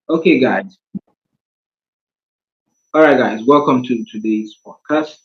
Okay, guys. All right, guys. Welcome to today's podcast.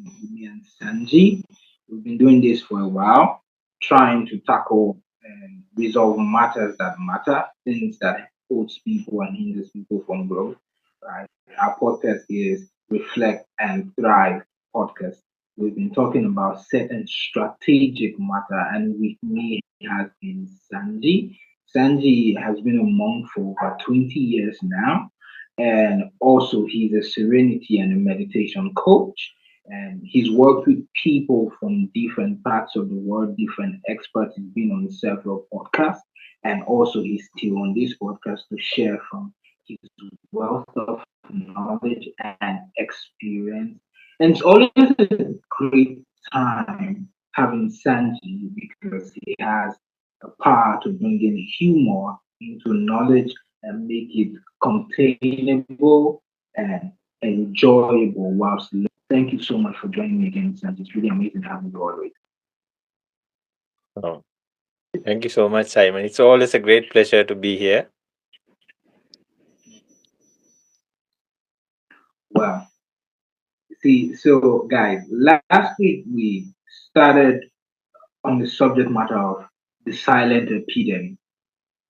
With me and Sanji. We've been doing this for a while, trying to tackle and resolve matters that matter, things that holds people and hinders people from growth. Right. Our podcast is Reflect and Thrive podcast. We've been talking about certain strategic matter, and with me has been Sanji. Sanji has been a monk for over 20 years now, and also he's a serenity and a meditation coach, and he's worked with people from different parts of the world, different experts. He's been on several podcasts, and also he's still on this podcast to share from his wealth of knowledge and experience. And it's always a great time having Sanji because he has a power to bring in humor into knowledge and make it containable and enjoyable whilst listening. Thank you so much for joining me again, Sanji. It's really amazing having you always. Oh, thank you so much, Simon. It's always a great pleasure to be here. Well, see, so guys, last week we started on the subject matter of the silent epidemic.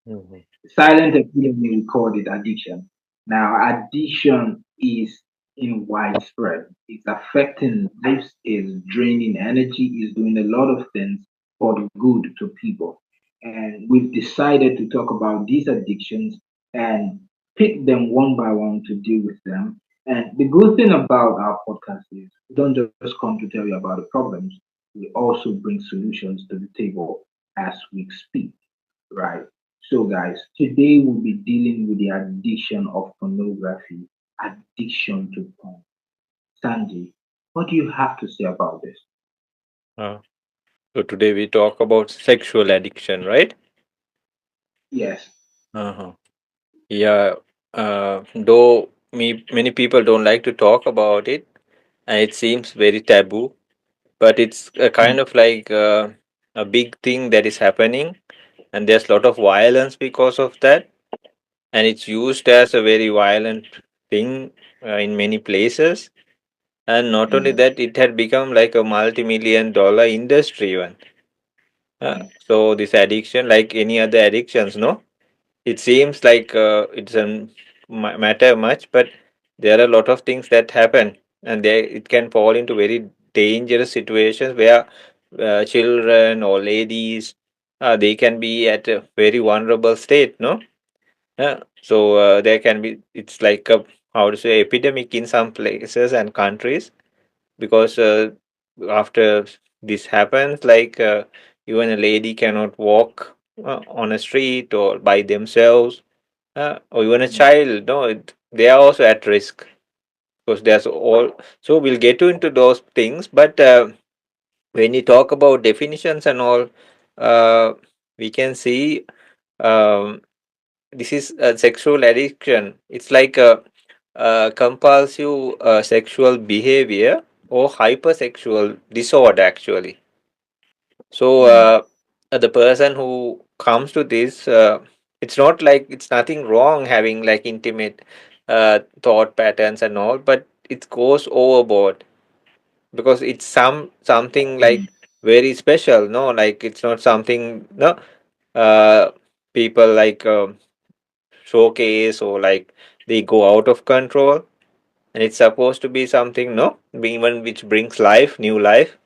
Mhm. Silent epidemic, we called it addiction. Now, addiction is in widespread. It's affecting lives, is draining energy, is doing a lot of things for the good to people. And we've decided to talk about these addictions and pick them one by one to deal with them. And the good thing about our podcast is we don't just come to tell you about the problems, we also bring solutions to the table as we speak, right? So, guys, today we'll be dealing with the addiction of pornography, addiction to porn. Sanji, what do you have to say about this? Uh, so today we talk about sexual addiction, right? Yes. Uh-huh. Yeah. Though many people don't like to talk about it, and it seems very taboo, but it's a kind Mm, of like a big thing that is happening, and there's a lot of violence because of that, and it's used as a very violent thing in many places. And not only mm, that, it had become like a multi-million dollar industry even. mm, So this addiction, like any other addictions, no, it seems like it doesn't matter much, but there are a lot of things that happen, and they it can fall into very dangerous situations where children or ladies, they can be at a very vulnerable state, no. So there can be, it's like a, how to say, epidemic in some places and countries, because after this happens, like even a lady cannot walk on a street or by themselves, or even a mm, child, no, they are also at risk, because there's all. So we'll get into those things, but when you talk about definitions and all, uh, we can see, um, this is a sexual addiction. It's like a compulsive sexual behavior or hypersexual disorder, actually. So mm, the person who comes to this, it's not like it's nothing wrong having like intimate thought patterns and all, but it goes overboard because it's something like mm, very special. No, like it's not something, no, uh, people like showcase, or like they go out of control, and it's supposed to be something, no, even which brings life, new life.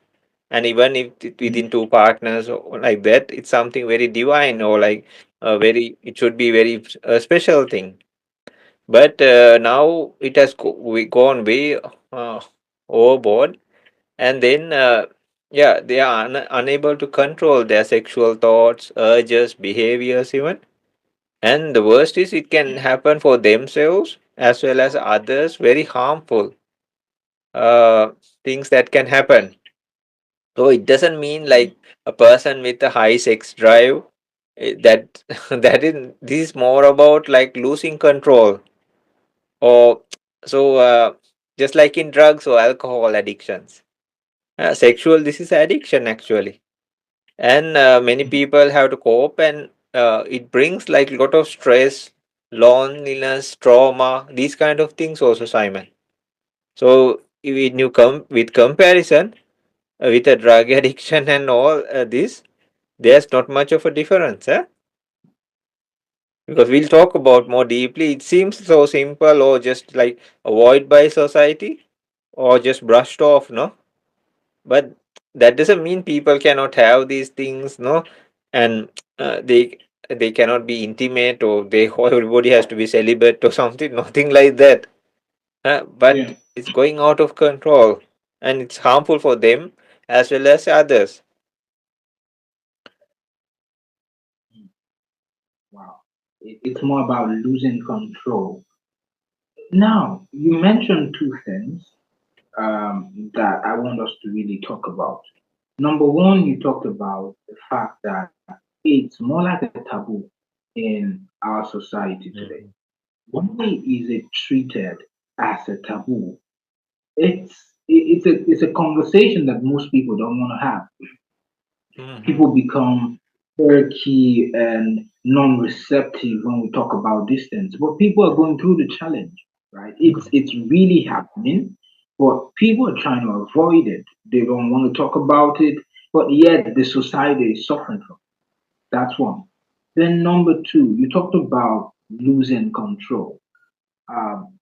And even if mm, within two partners or like that, it's something very divine, or like a very, it should be very special thing. But now it has gone way overboard, and then yeah, they are unable to control their sexual thoughts, urges, behaviors even. And the worst is it can happen for themselves as well as others, very harmful uh, things that can happen. So it doesn't mean like a person with a high sex drive, that this is more about like losing control, or so just like in drugs or alcohol addictions. Sexual, this is addiction actually, and many mm, people have to cope, and it brings like a lot of stress, loneliness, trauma, these kind of things also, Simon. So when you come with comparison with a drug addiction and all this, there's not much of a difference, eh? Because we'll talk about more deeply. It seems so simple, or just like avoid by society, or just brushed off, no? But that doesn't mean people cannot have these things, no? And they cannot be intimate, or they everybody has to be celibate or something. Nothing like that. But Yeah. it's going out of control, and it's harmful for them as well as others. Wow. It's more about losing control. Now, you mentioned two things that I want us to really talk about. Number one, you talked about the fact that it's more like a taboo in our society today. Mhm. Why is it treated as a taboo? It's a conversation that most people don't want to have. Mhm. People become perky and non-receptive when we talk about distance. But people are going through the challenge, right? It's really happening, but people are trying to avoid it. They don't want to talk about it, but yet the society is suffering from it. That's one. Then number two, you talked about losing control. Um,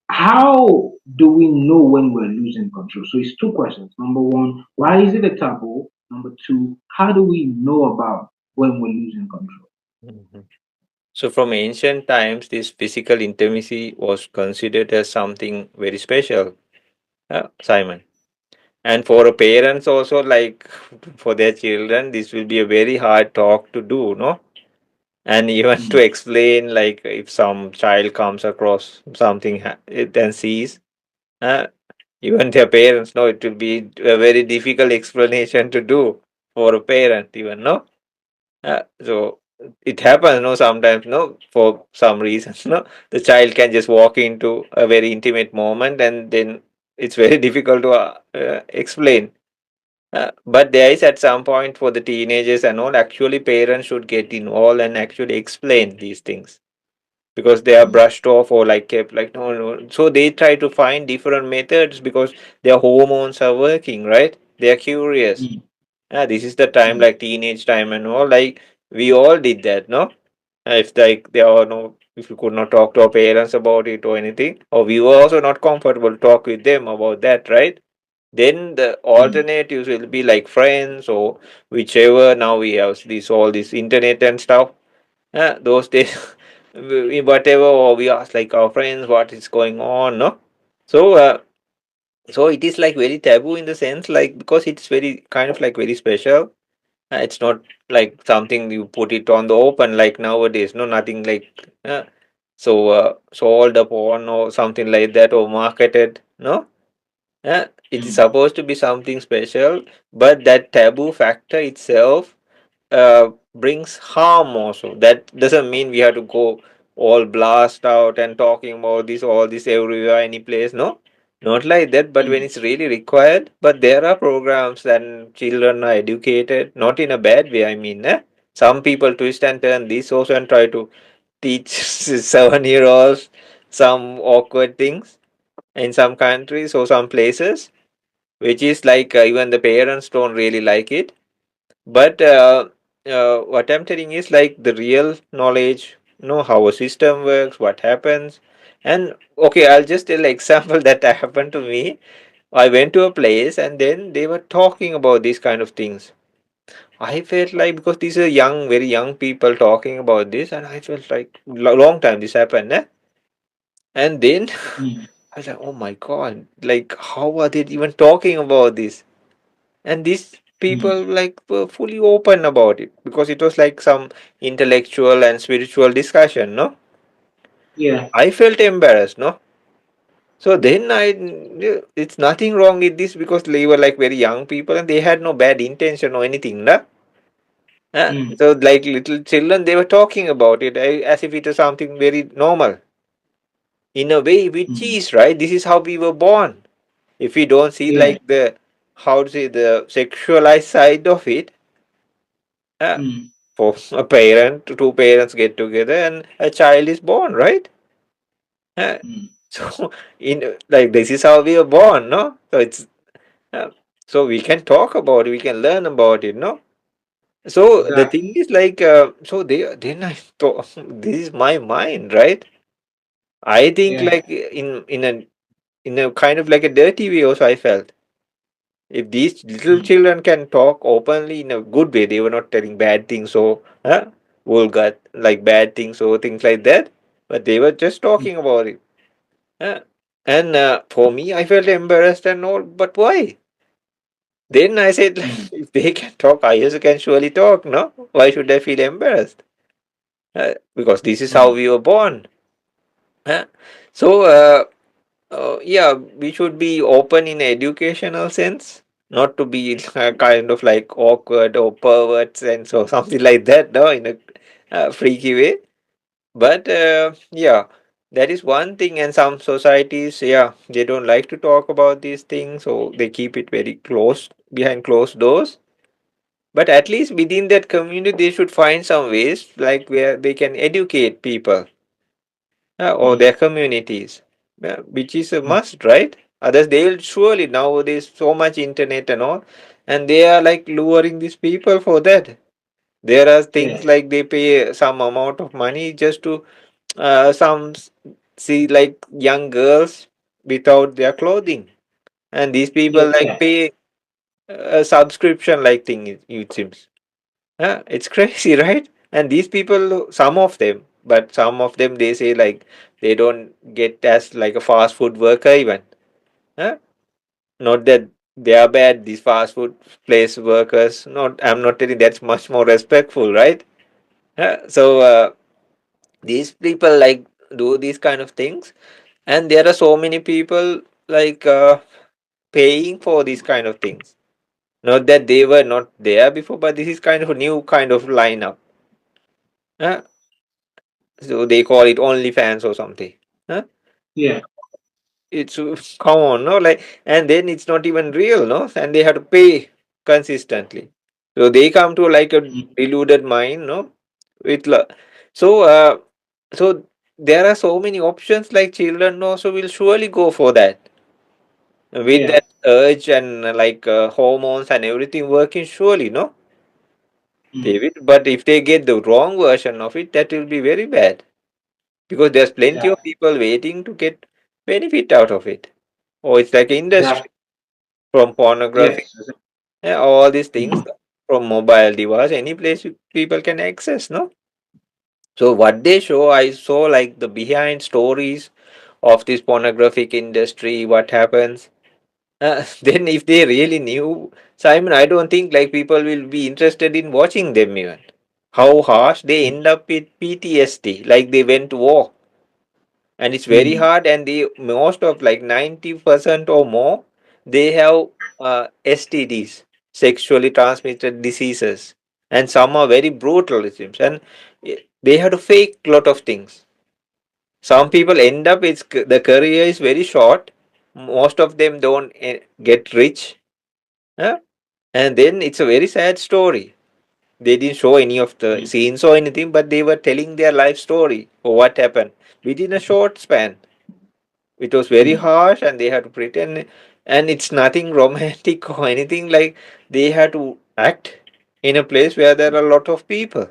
how do we know when we're losing control? So it's two questions. Number one, why is it a taboo? Number two, how do we know about when we're losing control? Mhm. So, from ancient times, this physical intimacy was considered as something very special, Simon. And for a parents also, like for their children, this will be a very hard talk to do, no? And even to Mm, explain, like if some child comes across something it and sees, uh, even their parents know it will be a very difficult explanation to do for a parent, even, no? So it happens, no, sometimes, no, for some reason, no, the child can just walk into a very intimate moment, and then it's very difficult to explain. But there is at some point for the teenagers and all, actually parents should get involved and actually explain these things, because they are mm, brushed off or like kept like no, no. So they try to find different methods because their hormones are working, right? They are curious. mm, This is the time, mm, like teenage time and all. Like we all did that, no? If like there are no, if you could not talk to our parents about it or anything, or we were also not comfortable to talk with them about that, right? Then the mm, alternatives will be like friends or whichever. Now we have this all this internet and stuff. Those days, whatever, or we ask like our friends what is going on, no? So so it is like very taboo in the sense, like because it's very kind of like very special. It's not like something you put it on the open like nowadays. No, nothing like sold upon or something like that or marketed. No, it is mm, supposed to be something special, but that taboo factor itself brings harm also. That doesn't mean we have to go all blast out and talking about this, all this everywhere, any place. No, not like that. But when mm, it's really required, but there are programs and children are educated, not in a bad way. I mean, some people twist and turn this also and try to teach 7-year-olds some awkward things in some countries or some places, which is like even the parents don't really like it. But what I'm telling is like the real knowledge, know how a system works, what happens. And okay, I'll just tell an example that happened to me. I went to a place and then they were talking about these kind of things. I felt like because these are young, very young people talking about this, and I felt like long time this happened. And then mm, I was like, oh my god, like how are they even talking about this? And these mm. people like were fully open about it because it was like some intellectual and spiritual discussion, no? Yeah. I felt embarrassed, no? So then it's nothing wrong with this because they were like very young people and they had no bad intention or anything, no? Mm, So like little children, they were talking about it as if it was something very normal. In a way, which mm, is right. This is how we were born. If we don't see yeah. like the how to say the sexualized side of it, uh, Mm, for a parent, two parents get together and a child is born, right? Uh, mm, so in like this is how we are born, no? So it's uh, so we can talk about it, we can learn about it, no? So the exactly. thing is like so they then I thought this is my mind, right? I think Yeah. like in a kind of like a dirty way also I felt. If these little Mm, children can talk openly in a good way, they were not telling bad things or vulgar like bad things or things like that, but they were just mm, talking about it. Huh? And for me, I felt embarrassed and all. But why? Then I said, mm, if they can talk, I also can surely talk. No, why should I feel embarrassed? Because this is how mm, we were born. Huh? So yeah, we should be open in educational sense, not to be kind of like awkward or perverts and so something like that, no, in a freaky way. But yeah, that is one thing. And some societies, yeah, they don't like to talk about these things, so they keep it very close behind closed doors. But at least within that community, they should find some ways like where they can educate people or mm, their communities, which is a mm. must, right? Others, they will surely nowadays so much internet and all, and they are like luring these people for that. There are Yeah. things like they pay some amount of money just to see like young girls without their clothing, and these people like Yeah. pay a subscription like thing. It seems. It's crazy, right? And these people, some of them, but some of them, they say like they don't get as like a fast food worker even. Huh? Not that they are bad, these fast food place workers. Not, I'm not telling that's much more respectful, right? So these people like do these kind of things, and there are so many people like paying for these kind of things. Not that they were not there before, but this is kind of a new kind of lineup. Uh, So they call it OnlyFans or something. Huh? Yeah. It's come on, no? Like, and then it's not even real, no? And they have to pay consistently. So they come to like a Mm, deluded mind, no? With so so there are so many options. Like children also will surely go for that with yeah. that urge and like hormones and everything working. Surely, no? Mm, They will. But if they get the wrong version of it, that will be very bad. Because there's plenty of exactly. people waiting to get benefit out of it. Or it's like an Exactly. industry from pornography, Yes. Exactly. all these things Mm, from mobile device, any place people can access, no? So what they show, I saw like the behind stories of this pornographic industry, what happens. Then if they really knew, Simon, I don't think like people will be interested in watching them even. How harsh they mm, end up with PTSD, like they went to war, and it's very mm, hard, and the most of like 90% or more, they have STDs, sexually transmitted diseases, and some are very brutal it seems, and they have to fake lot of things. Some people end up the career is very short, most of them don't get rich, huh? And then it's a very sad story. They didn't show any of the mm, scenes or anything, but they were telling their life story or what happened within a short span. It was very mm, harsh, and they had to pretend, and it's nothing romantic or anything. Like they had to act in a place where there are a lot of people.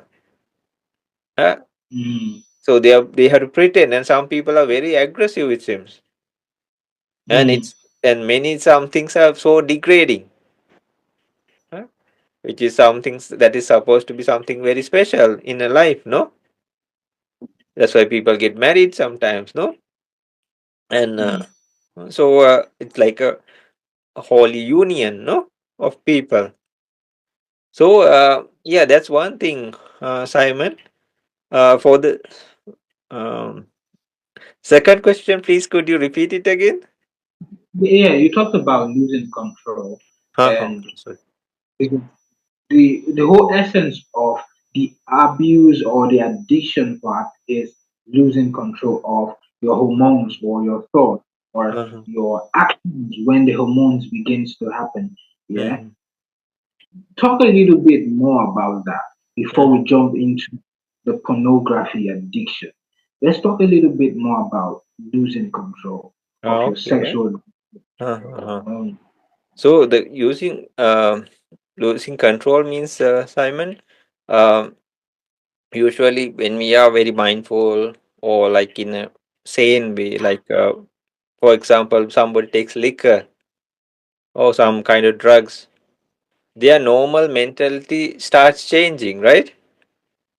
Uh, mm, so they had to pretend, and some people are very aggressive, it seems. And mm, it's and many some things are so degrading, uh, which is something that is supposed to be something very special in a life, no? That's why people get married sometimes, no? And mm, so it's like a holy union, no, of people. So, yeah, that's one thing, Simon. For the um, second question, please, could you repeat it again? yeah. You talked about losing control, and Okay, sorry. the the whole essence of the abuse or the addiction part is losing control of your hormones or your thoughts or Uh-huh. your actions when the hormones begins to happen. Yeah. Mhm. Talk a little bit more about that. before we Mm. jump into the pornography addiction, let's talk a little bit more about losing control of your Okay. sexual. Uh-huh. Um, So the using losing control means, Simon, um, usually when we are very mindful or like in a sane way, like for example, somebody takes liquor or some kind of drugs, their normal mentality starts changing, right?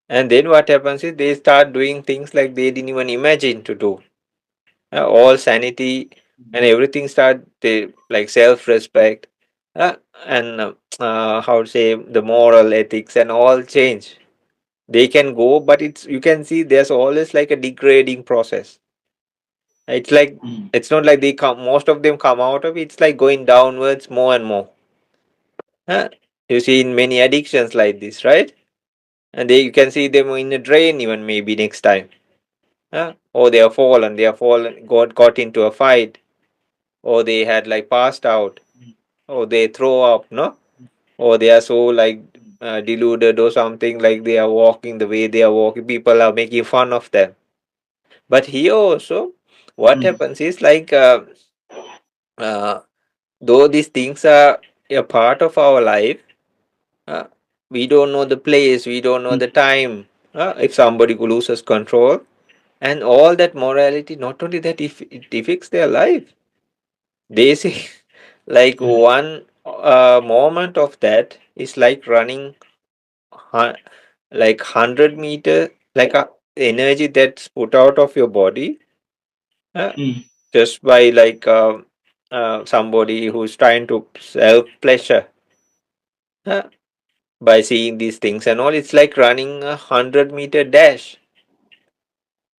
And then what happens is they start doing things like they didn't even imagine to do. All sanity and everything start they like self-respect, uh, and how to say the moral ethics and all change. They can go, but it's you can see there's always like a degrading process. It's like mm, it's not like they come. Most of them come out of it. It's like going downwards more and more. Uh, you see in many addictions like this, right? And they you can see them in a drain even maybe next time. Or they have fallen, got into a fight, or they had like passed out, mm, or they throw up, no, or they are so like deluded or something, like they are walking the way they are walking. People are making fun of them. But here also, what mm, happens is like uh, though these things are a part of our life, uh, we don't know the place, we don't know mm, the time. If somebody loses control and all that morality, not only that, if it affects their life, they say like mm, one moment of that is like running hu- like 100 meter, like a energy that's put out of your body, uh, mm, just by like somebody who's trying to self pleasure, uh, by seeing these things and all. It's like running 100 meter dash.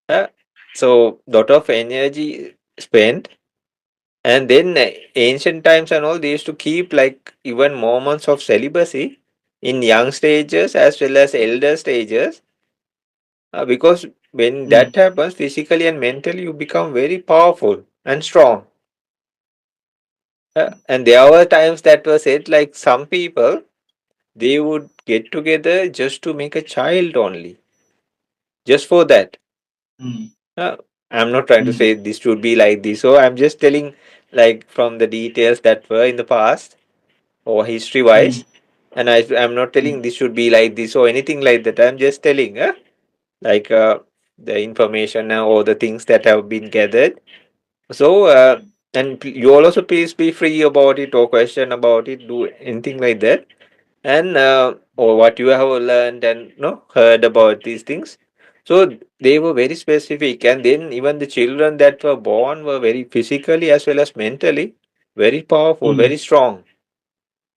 uh, so lot of energy spent. And then ancient times and all, they used to keep like even moments of celibacy in young stages as well as elder stages, because when mm, that happens, physically and mentally, you become very powerful and strong. And there were times that were said like some people, they would get together just to make a child only, just for that. mm, Uh, I'm not trying to mm, say this should be like this. So I'm just telling like from the details that were in the past or history mm, wise. And I'm not mm, telling this should be like this or anything like that. I'm just telling like the information or the things that have been gathered. So, and you all also please be free about it or question about it, do anything like that. And or what you have learned and no heard about these things. So they were very specific, and then even the children that were born were very physically as well as mentally very powerful, mm, very strong,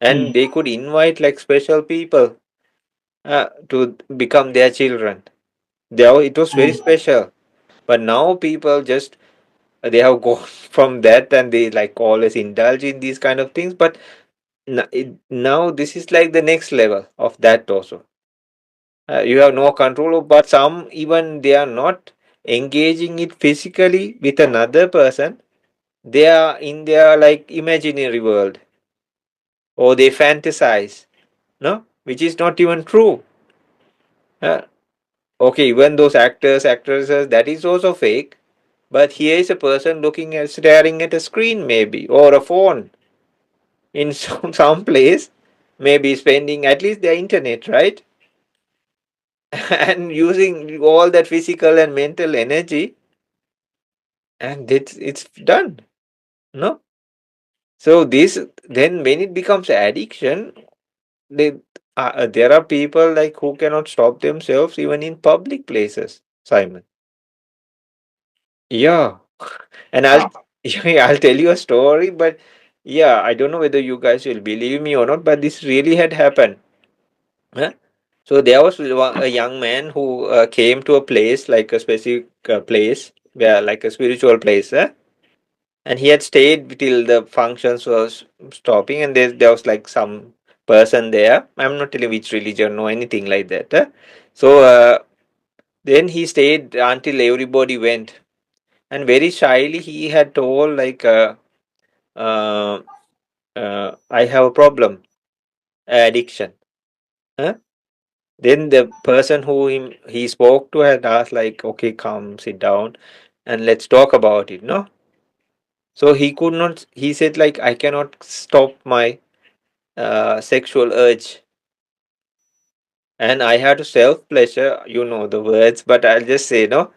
and mm, they could invite like special people to become their children. It was very mm, special. But now people just they have gone from that and they like always indulge in these kind of things. But now this is like the next level of that also. You have no control, but some even they are not engaging it physically with another person. They are in their like imaginary world, or they fantasize, no, which is not even true. Uh, okay, even those actors, actresses, that is also fake. But here is a person looking at staring at a screen maybe or a phone in some place, maybe spending at least their internet, right? And using all that physical and mental energy, and it's done, no? So this then when it becomes addiction, they there are people like who cannot stop themselves even in public places, Simon. Yeah, and I'll wow. I'll tell you a story, but yeah, I don't know whether you guys will believe me or not, but this really had happened. Huh? So there was a young man who came to a place, like a specific place, where like a spiritual place, and he had stayed till the functions was stopping, and there was like some person there. I'm not telling which religion or anything like that. So then he stayed until everybody went, and very shyly he had told like, uh, I have a problem, addiction. Huh? Then the person who he spoke to had asked like, okay, come sit down and let's talk about it. No, so he could not. He said like, I cannot stop my sexual urge, and I have to self pleasure. You know the words, but I'll just say no,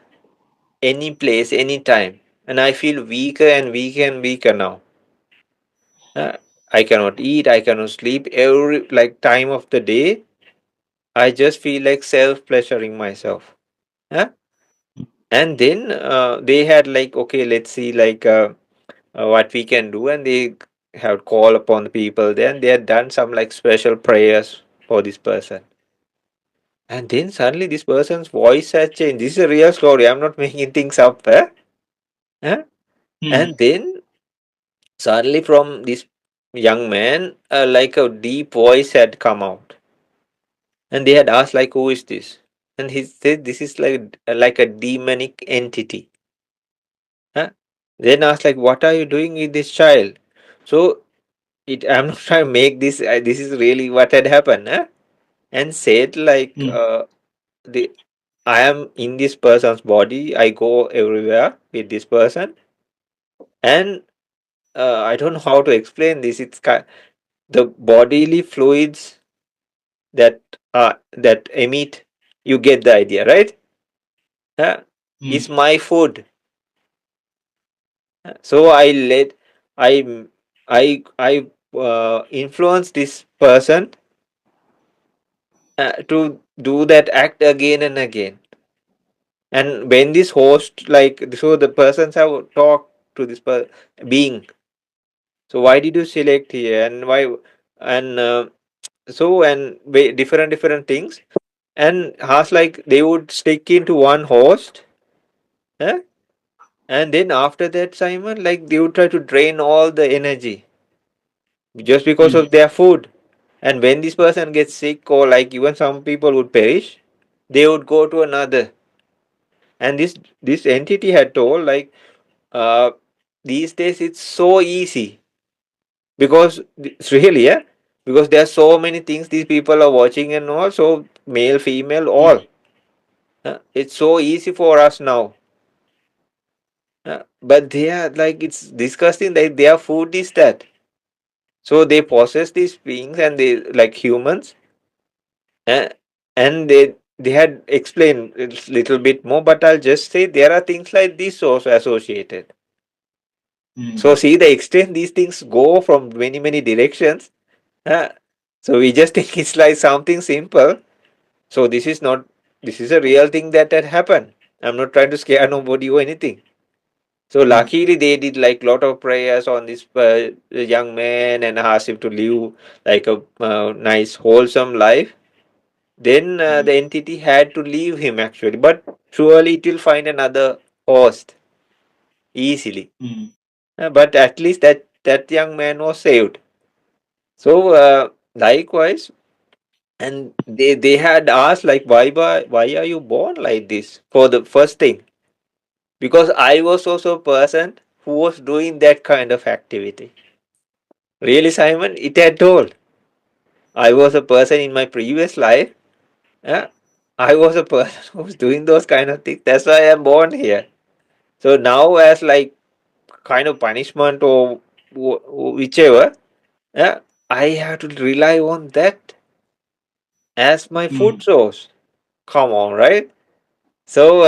any place, any time, and I feel weaker and weaker and weaker now. Uh, I cannot eat. I cannot sleep. Every like time of the day, I just feel like self pleasuring myself. Huh? And then they had like, okay, let's see like what we can do, and they have call upon the people. Then they had done some like special prayers for this person, and then suddenly this person's voice has changed. This is a real story. I'm not making things up. Huh? mm, And then suddenly from this young man, like a deep voice had come out, and they had asked like, who is this? And he said, this is like a demonic entity. Huh? Then asked like, what are you doing with this child? So it, I'm not trying to make this. This is really what had happened. Huh? And said like, mm, the I am in this person's body. I go everywhere with this person, and I don't know how to explain this. The bodily fluids that that emit. You get the idea, right? Huh? mm, Is my food. So I I influence this person to do that act again and again. And when this host like, so the persons have talked to this being. So why did you select here and why, and different things, and has like they would stick into one host, eh? And then after that, Simon, like they would try to drain all the energy just because mm, of their food. And when this person gets sick, or like even some people would perish, they would go to another. And this entity had told like, uh, these days it's so easy because it's really, yeah, because there are so many things these people are watching, and also male, female, mm, all. It's so easy for us now. But they are like, it's disgusting that their food is that. So they possess these beings and they like humans, uh, and they had explained a little bit more, but I'll just say there are things like this also associated. So mm, see the extent these things go from many directions. uh, so we just think it's like something simple. So this is a real thing that had happened. I'm not trying to scare nobody or anything. So mm, luckily they did like lot of prayers on this young man and asked him to live like a nice wholesome life. Then mm, the entity had to leave him actually, but surely it will find another host easily. mm, But at least that young man was saved. So likewise, and they had asked like, why are you born like this? For the first thing, because I was also a person who was doing that kind of activity. Really, Simon, it had told. I was a person in my previous life. uh, I was a person who was doing those kind of things. That's why I'm born here. So now, as like kind of punishment or whichever, uh, I have to rely on that as my food mm, source. Come on, right? So,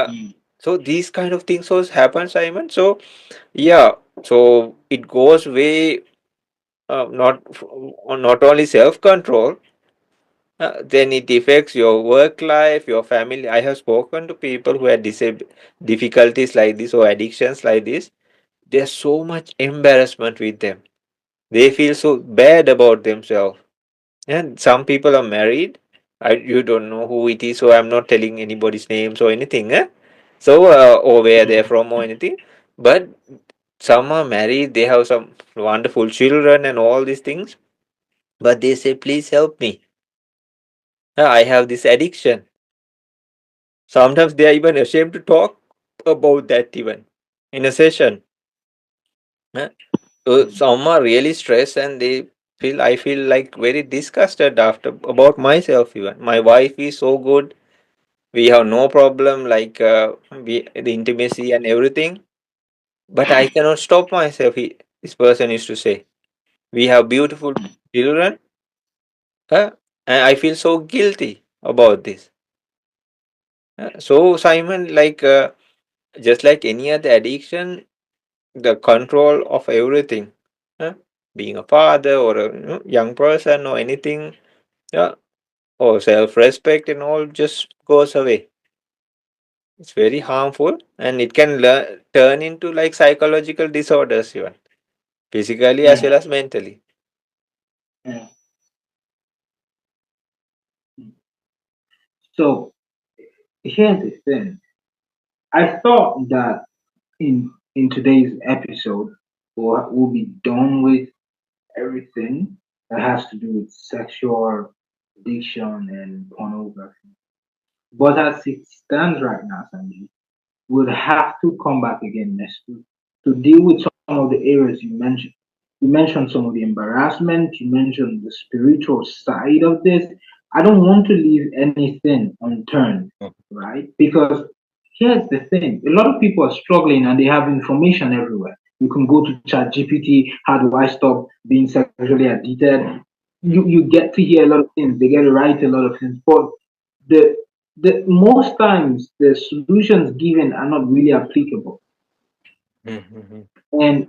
mm, so these kind of things always happen, Simon. So yeah, so it goes way, not only self control. Then it affects your work life, your family. I have spoken to people who had difficulties like this or addictions like this. There's so much embarrassment with them. They feel so bad about themselves. And some people are married. You don't know who it is, so I'm not telling anybody's names or anything. So, or where they're mm, from or anything. But some are married, they have some wonderful children and all these things. But they say, please help me. I have this addiction. Sometimes they are even ashamed to talk about that even in a session. Uh, So mm, some are really stressed and they I feel like very disgusted after about myself. Even my wife is so good. We have no problem, like we the intimacy and everything. But I cannot stop myself. This person used to say, we have beautiful children, and I feel so guilty about this. So Simon, like just like any other addiction, the control of everything, uh, being a father or a young person or anything, yeah, or self-respect and all just goes away. It's very harmful, and it can turn into like psychological disorders even, physically as Yeah, well as mentally. yeah. So here's the thing. I thought that in today's episode, we'll be done with everything that has to do with sexual addiction and pornography. But as it stands right now, Sanjay, we'll have to come back again next week to deal with some of the areas you mentioned. You mentioned some of the embarrassment, you mentioned the spiritual side of this. I don't want to leave anything unturned, right? Because here's the thing, a lot of people are struggling and they have information everywhere. You can go to chat GPT, how do I stop being sexually addicted? You get to hear a lot of things, they get to write a lot of things, but the the most times the solutions given are not really applicable. Mhm, And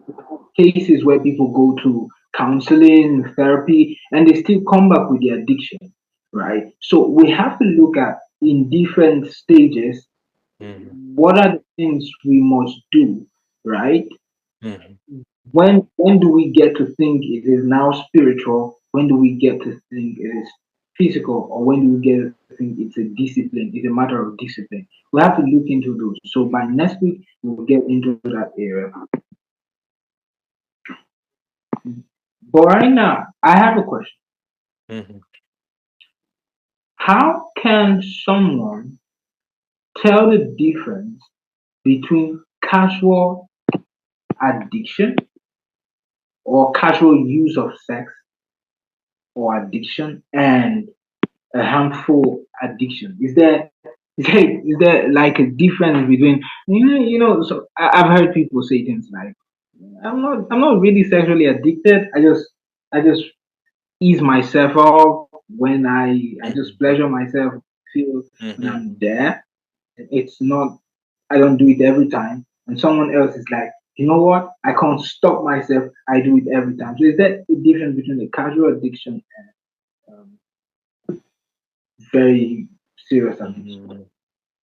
cases where people go to counseling, therapy, and they still come back with the addiction, right? So we have to look at in different stages mhm, what are the things we must do, right? mhm, When do we get to think it is now spiritual? When do we get to think it is physical? Or when do we get to think it's a discipline? It's a matter of discipline. We have to look into those. So by next week we'll get into that area. But right now, I have a question. mhm, How can someone tell the difference between casual addiction or casual use of sex or addiction and a harmful addiction? Is there like a difference between so I've heard people say things like I'm not really sexually addicted. I just ease myself off when I just mhm, pleasure myself, feel when I'm mhm, there. It's not, I don't do it every time. And someone else is like, you know what? I can't stop myself. I do it every time. So is that a difference between a casual addiction and very serious addiction? mhm.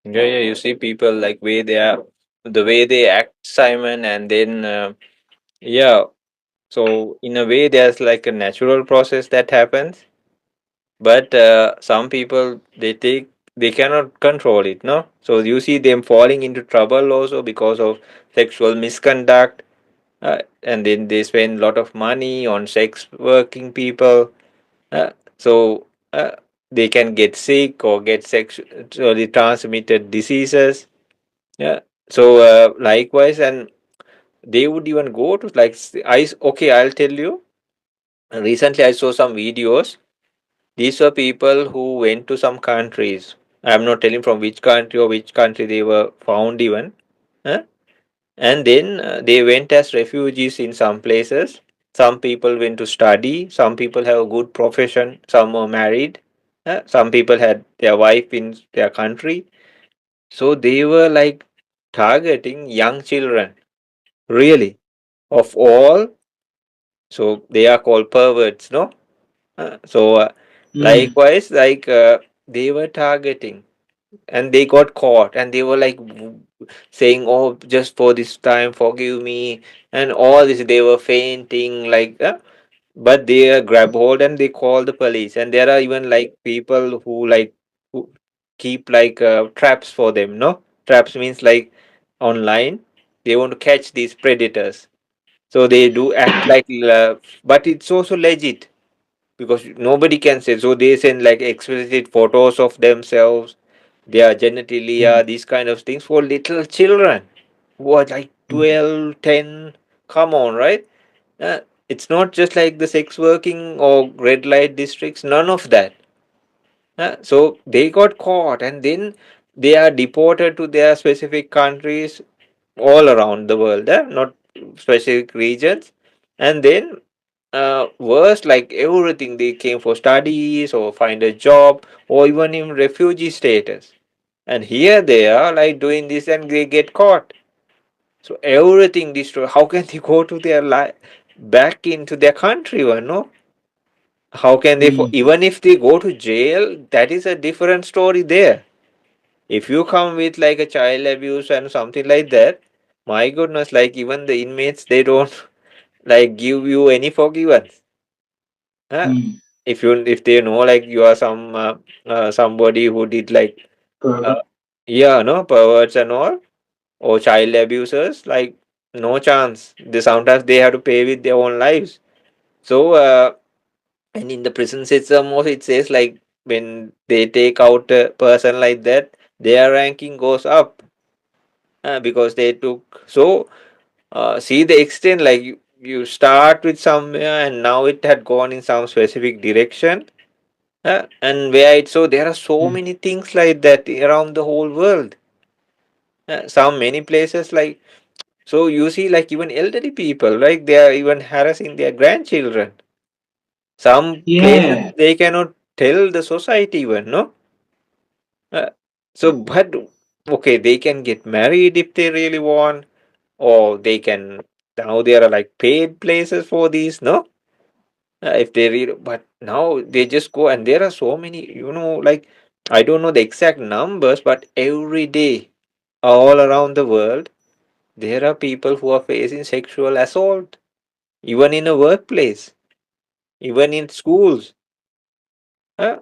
Yeah, yeah. You see people like the way they act, Simon, and then yeah. So in a way, there's like a natural process that happens, but some people they cannot control it, no. So you see them falling into trouble also because of sexual misconduct, and then they spend a lot of money on sex working people, uh, so they can get sick or get sexually transmitted diseases. Yeah. So likewise, and they would even go to like okay, I'll tell you. Recently, I saw some videos. These were people who went to some countries. I'm not telling from which country or which country they were found even. Huh? And then they went as refugees in some places. Some people went to study. Some people have a good profession. Some were married. Some people had their wife in their country. So they were like targeting young children. Really, of all. So they are called perverts, no? So Mm, likewise, like they were targeting, and they got caught, and they were like saying, "Oh, just for this time, forgive me," and all this. They were fainting, like, but they grab hold and they call the police. And there are even like people who keep like traps for them. No, traps means like online. They want to catch these predators, so they do act like, but it's also legit because nobody can say. So they send like explicit photos of themselves, their genitalia, mm, these kind of things for little children who are like mm, 12, 10. Come on, right? Uh, It's not just like the sex working or red light districts, none of that. So they got caught and then they are deported to their specific countries all around the world, not specific regions. And then, worse, like everything, they came for studies or find a job or even in refugee status. And here they are like doing this and they get caught. So everything destroyed. How can they go to their back into their country? No, how can they? Mm, Even if they go to jail, that is a different story there. If you come with like a child abuse and something like that, my goodness, like even the inmates, they don't like give you any forgiveness. Huh? mm. If they know like you are somebody who did like uh, Correct. yeah, no, perverts and all, or child abusers, like no chance. They sometimes they have to pay with their own lives. So and in the prison system also it says like when they take out a person like that, their ranking goes up, because they took. So see the extent, like you start with somewhere and now it had gone in some specific direction, and where it, so there are so Mm. many things like that around the whole world. Some many places like, so you see like even elderly people, like they are even harassing their grandchildren. Some places Yeah, they cannot tell the society even, no. Uh, so but okay, they can get married if they really want, or they can, now there are like paid places for these, no. If they read, but now they just go and there are so many, like I don't know the exact numbers, but every day all around the world there are people who are facing sexual assault, even in a workplace, even in schools, uh,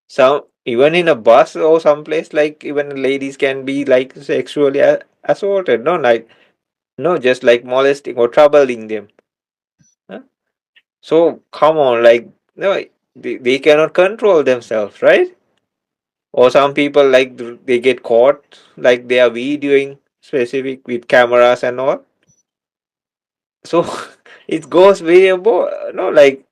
some even in a bus or someplace, like even ladies can be like sexually assaulted, no, like no, just like molesting or troubling them. uh. So come on, like no, they cannot control themselves, right? Or some people like they get caught, like they are videoing specific with cameras and all. So it goes way above, no, like,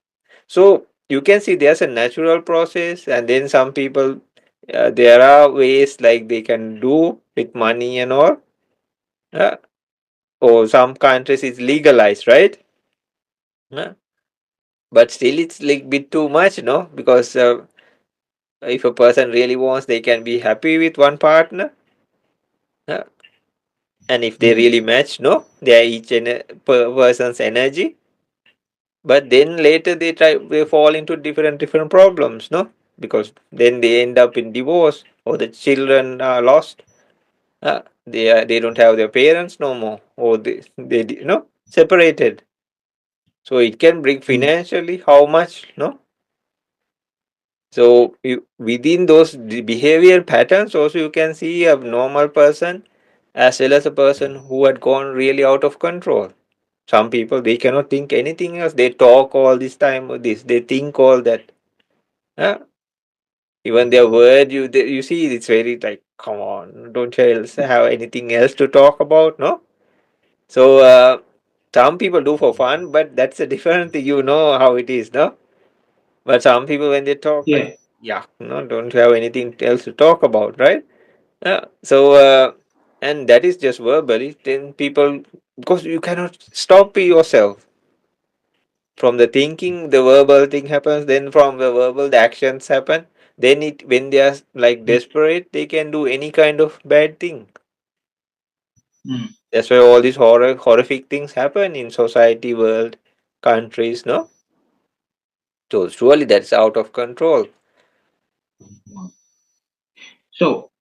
so you can see there's a natural process, and then some people, there are ways like they can do with money and all. Uh, or some countries it's legalized, right? Uh, but still it's like bit too much, no? Because if a person really wants, they can be happy with one partner. Uh, and if they mm, really match, no, they are each person's energy. But then later they fall into different problems, no, because then they end up in divorce or the children are lost. They don't have their parents no more, or separated. So it can bring mm, financially how much, no. So within those behavior patterns also you can see a normal person as well as a person who had gone really out of control. Some people they cannot think anything else. They talk all this time with this. They think all that. Huh? Even their word, you see, it's very like, come on, don't you else have anything else to talk about, no? So some people do for fun, but that's a different thing. You know how it is, no? But some people when they talk like, yeah. yeah, no, don't you have anything else to talk about, right? So and that is just verbally. Then people, because you cannot stop yourself. From the thinking, the verbal thing happens. Then from the verbal, the actions happen. Then it, when they are like Mm, desperate, they can do any kind of bad thing. mm. That's why all these horrific things happen in society, world, countries. No, so surely that's out of control. Wow. So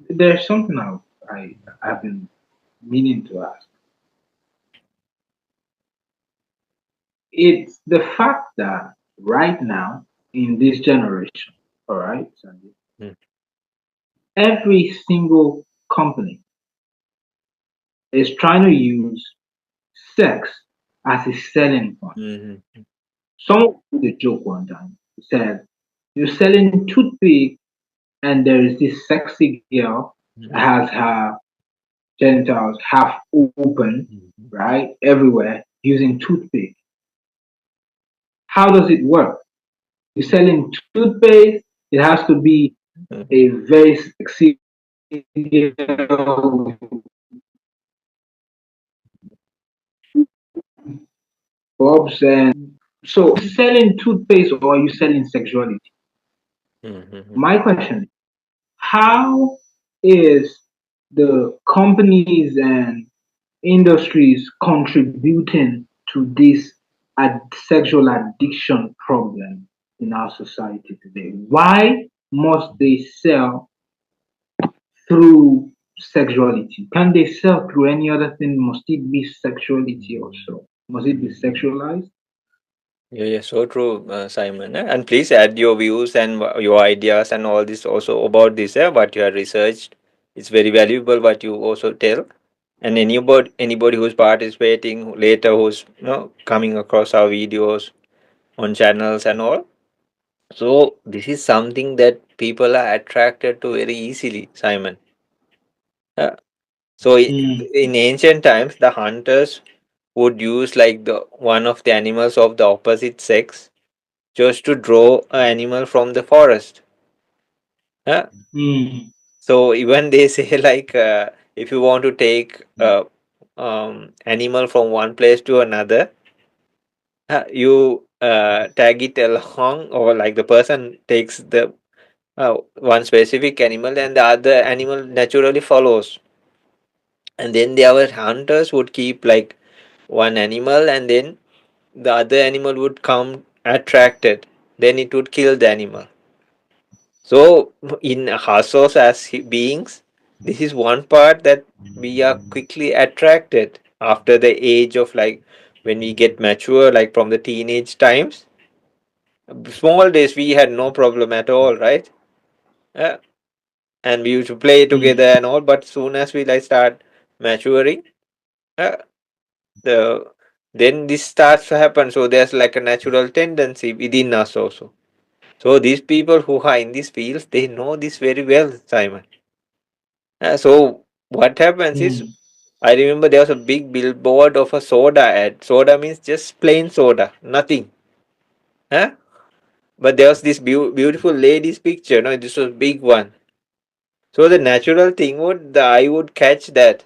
there's something I've been meaning to ask. It's the fact that right now in this generation, all right, Sandy, Mm. every single company is trying to use sex as a selling point. Mm-hmm. Someone did a joke one time. He said, "You're selling toothpick, and there is this sexy girl that Mm-hmm. has her genitals half open, Mm-hmm. right, everywhere, using toothpick. How does it work? You're selling toothpaste, it has to be a Mhm. very sexy Bob's and so selling toothpaste or are you selling sexuality? Mhm. My question is how is the companies and industries contributing to this sexual addiction problem in our society today? Why must they sell through sexuality? Can they sell through any other thing? Must it be sexuality also? Must it be sexualized? Yeah, yeah, so true, Simon. And please add your views and your ideas and all this also about this, what you have researched. It's very valuable what you also tell. And anybody who's participating later, who's coming across our videos on channels and all. So this is something that people are attracted to very easily, Simon. Uh, so Mm, in ancient times, the hunters would use like the one of the animals of the opposite sex just to draw an animal from the forest. Uh, mm, so even they say like if you want to take animal from one place to another, you tag it along, or like the person takes the one specific animal and the other animal naturally follows. And then the other hunters would keep like one animal, and then the other animal would come attracted, then it would kill the animal. So in ourselves as beings, this is one part that we are quickly attracted after the age of like when we get mature, like from the teenage times. Small days we had no problem at all, right? Uh, and we used to play mm, together and all. But soon as we like start maturing, uh, the then this starts to happen. So there's like a natural tendency within us also. So these people who are in these fields, they know this very well, Simon. So what happens is, mm, I remember there was a big billboard of a soda ad. Soda means just plain soda, nothing. Huh? But there was this beautiful lady's picture. No, this was big one. So the natural thing would the eye would catch that.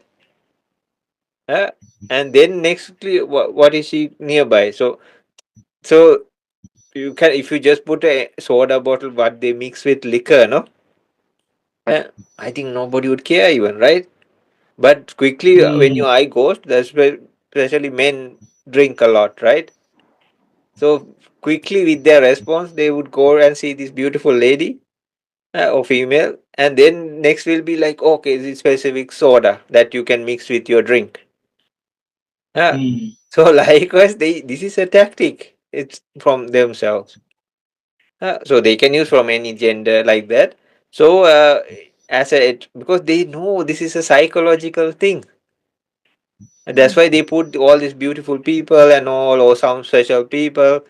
Huh? And then nextly, what is she nearby? So you can, if you just put a soda bottle, what they mix with liquor, no? Uh, I think nobody would care even, right? But quickly, when mm, your eye goes, that's where especially men drink a lot, right? So quickly with their response, they would go and see this beautiful lady or female, and then next will be like, okay, this specific soda that you can mix with your drink. Uh, mm. so likewise, they this is a tactic. It's from themselves. So they can use from any gender like that. So as a because they know this is a psychological thing. And that's why they put all these beautiful people and all, or some special people,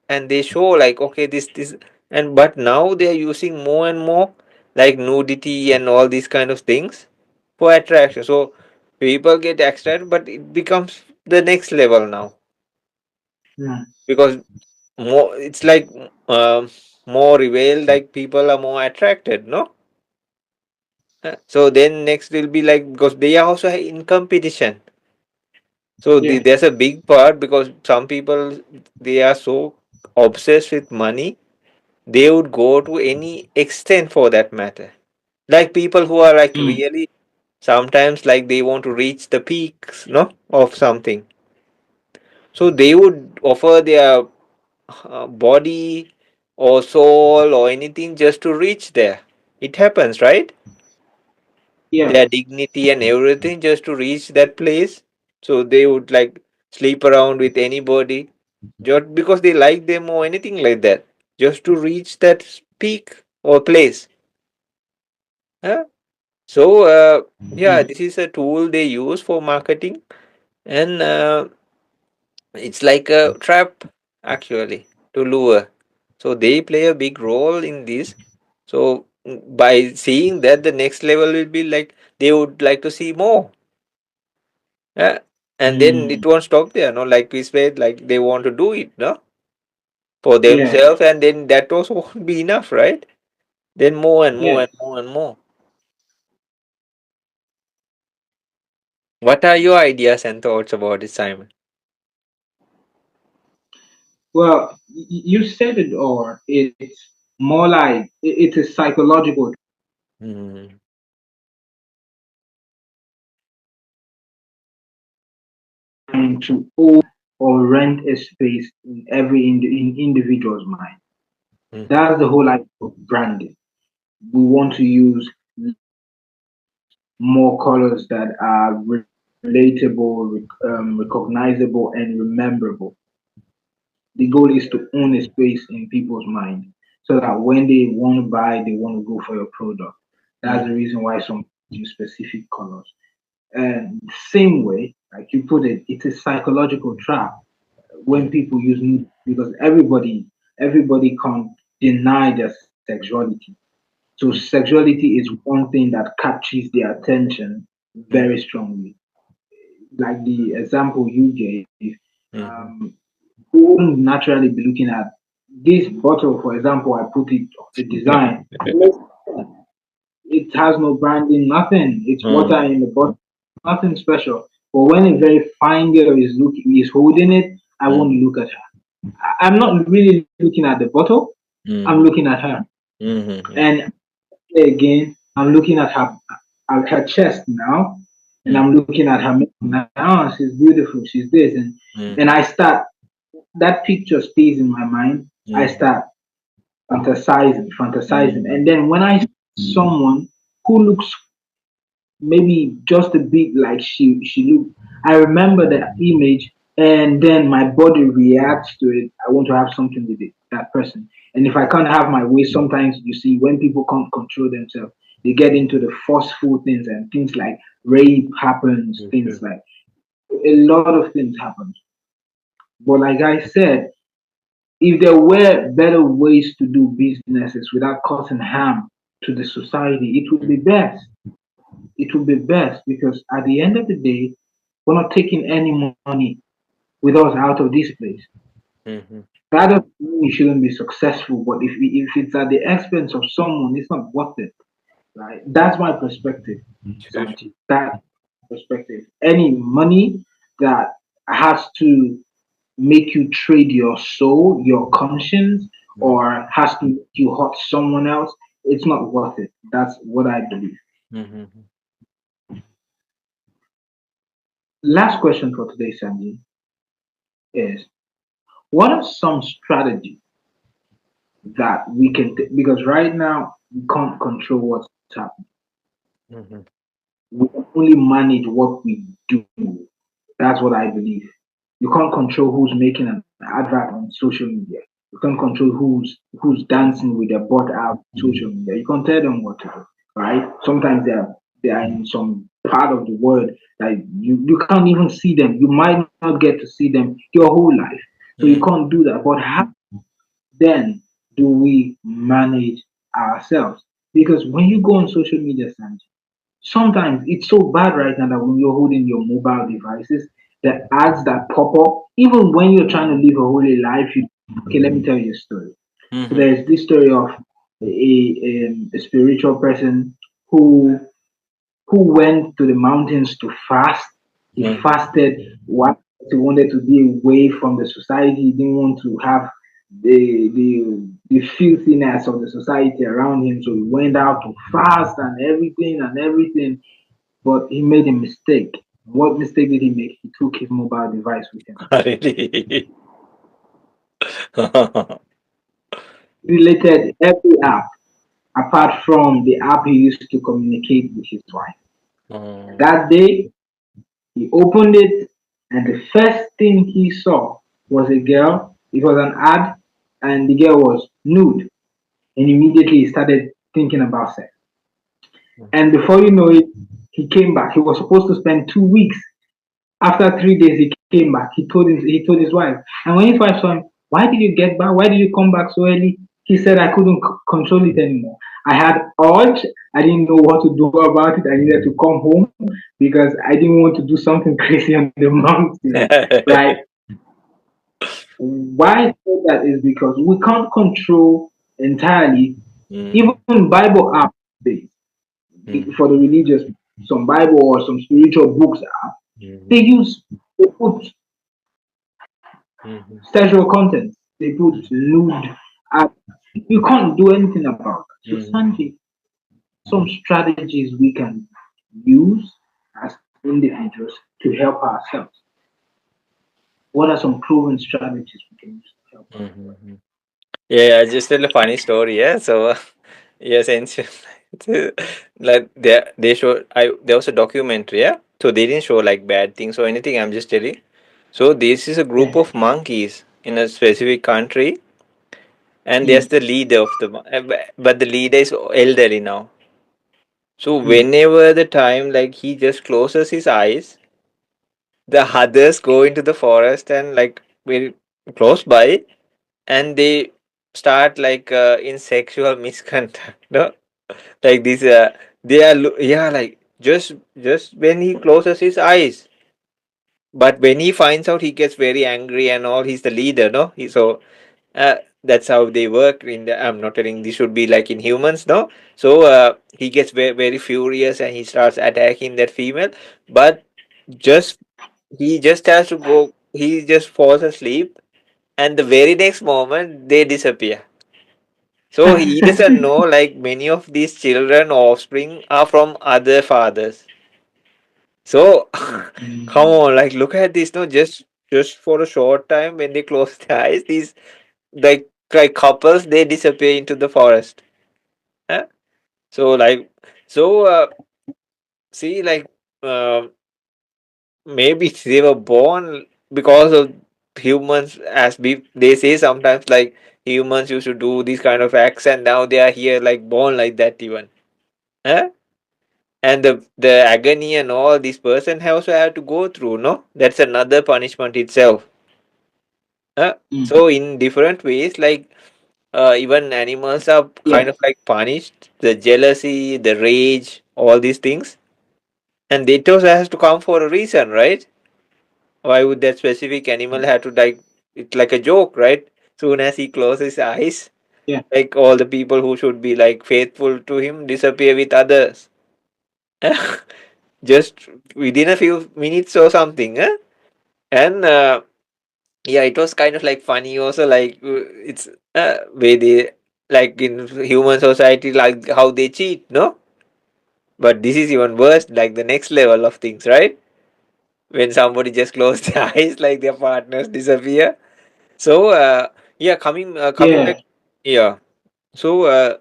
and they show like, okay, this, and but now they are using more and more like nudity and all these kind of things for attraction. So people get excited, but it becomes the next level now Yeah. because more it's like more revealed, like people are more attracted, no? So then next will be like because they are also in competition. So Yeah. there's a big part because some people they are so obsessed with money, they would go to any extent for that matter. Like people who are like Mm, really sometimes like they want to reach the peaks, no, of something. So they would offer their body or soul or anything just to reach there. It happens, right? yeah. Their dignity and everything just to reach that place. So they would like sleep around with anybody just because they like them or anything like that, just to reach that peak or place. Huh? So yeah, Mm, this is a tool they use for marketing, and it's like a trap actually to lure. So they play a big role in this. So by seeing that, the next level will be like they would like to see more. Yeah. And then mm, it won't stop there, no? Like we said, like they want to do it, no? for Yeah. themselves, and then that also won't be enough, right? Then more and more Yes. and more and more. What are your ideas and thoughts about it, Simon? Well, you said it all. It's more like it's a psychological Mm, trying to own or rent a space in every individual's mind. mhm, That's the whole idea of branding. We want to use more colors that are relatable, recognizable, and rememberable. The goal is to own a space in people's mind so that when they want to buy, they want to go for your product. That's mm, the reason why some use specific colors. And same way, like you put it, it's a psychological trap when mm, people use nude because everybody can't deny their sexuality. So mm, sexuality is one thing that captures their attention mm, very strongly. Like the example you gave, mhm. um, who wouldn't naturally be looking at this bottle, for example, I put it the design. It has no branding, nothing. It's water Mm, in the bottle, nothing special. But when a very fine girl is holding it, I mm, won't look at her. I'm not really looking at the bottle. I'm mm, looking at her. mhm, And again, I'm looking at her chest now, and mm, I'm looking at her now. Oh, she's beautiful. She's this, and mhm, I start that picture stays in my mind. I mhm, start fantasizing, mhm, and then when I see someone who looks maybe just a bit like she looked, I remember that image, and then my body reacts to it. I want to have something with that person, and if I can't have my way, sometimes you see when people can't control themselves, they get into the forceful things, and things like rape happens, things mhm, like a lot of things happen. But like I said, if there were better ways to do businesses without causing harm to the society, it would be mhm, best. It would be best because at the end of the day, we're not taking any money with us out of this place. mhm. That doesn't mean we shouldn't be successful, but if it's at the expense of someone, it's not worth it. Right? That's my perspective, Sure. Santi. That perspective. Any money that has to make you trade your soul, your conscience, Mm, or has to make you hurt someone else, it's not worth it. That's what I believe. mhm, Last question for today, Sanji, is what are some strategies that we can take? Because right now we can't control what's happening. mhm, We can only manage what we do. That's what I believe. You can't control who's making an advert on social media. You can't control who's dancing with their butt out on social media. You can't tell them what to do, right? Sometimes they are in some part of the world that you can't even see them. You might not get to see them your whole life. So you mm, can't do that. But how then do we manage ourselves? Because when you go on social media, Sanjay, sometimes it's so bad right now that when you're holding your mobile devices, the ads that pop up, even when you're trying to live a holy life, okay, let me tell you a story. So mhm, there's this story of a spiritual person who who went to the mountains to fast. He mhm. fasted what he wanted to be away from the society. He didn't want to have the filthiness of the society around him. So he went out to fast and everything. But he made a mistake. What mistake did he make? He took his mobile device with him. Really? He deleted every app apart from the app he used to communicate with his wife. Mm, That day, he opened it, and the first thing he saw was a girl. It was an ad, and the girl was nude. And immediately he started thinking about sex. And before you know it, he came back. He was supposed to spend 2 weeks. After 3 days, he came back. He told his wife. And when his wife saw him, why did you get back? Why did you come back so early? He said, I couldn't control it anymore. I had urge. I didn't know what to do about it. I needed to come home because I didn't want to do something crazy on the mountain. Right? Why I say that is because we can't control entirely. Mm, Even Bible apps today, mm, for the religious, some Bible or some spiritual books app, mm, they use they put mm, sexual content, they put mm, lewd ads. You can't do anything about that. So mm. Sanjay, some strategies we can use as individuals to help ourselves. What are some proven strategies we can use to help ourselves? Mhm. Yeah, just tell a funny story. Yeah, so yes, ancient like they show I there was a documentary. Yeah, so they didn't show like bad things or anything. I'm just telling. So this is a group Yeah. of monkeys in a specific country, and there's Mm, the leader of but the leader is elderly now. So mm, whenever the time like he just closes his eyes, the others go into the forest and like very close by, and they start like in sexual misconduct. No, like this. They are yeah, like just when he closes his eyes, but when he finds out, he gets very angry and all. He's the leader, no. So that's how they work. In the I'm not telling this should be like in humans, no. So he gets very furious and he starts attacking that female, but just he just has to go. He just falls asleep, and the very next moment they disappear. So he doesn't know like many of these children offspring are from other fathers. So come mm. on, like look at this, no, just for a short time when they close their eyes, these like couples they disappear into the forest. Huh? So like so see like maybe they were born because of humans as they say sometimes like humans used to do these kind of acts and now they are here like born like that even. Huh? And the agony and all this person also have to go through, no? That's another punishment itself. Mm. So in different ways, like even animals are kind Yeah, of like punished. The jealousy, the rage, all these things, and it also has to come for a reason, right? Why would that specific animal have to like it's like a joke, right? Soon as he closes his eyes, yeah, like all the people who should be like faithful to him disappear with others. Just within a few minutes or something, huh? And yeah, it was kind of like funny also, like it's way they like in human society, like how they cheat, no? But this is even worse, like the next level of things, right? When somebody just close their eyes, like their partners disappear. So yeah, coming yeah, back, yeah. So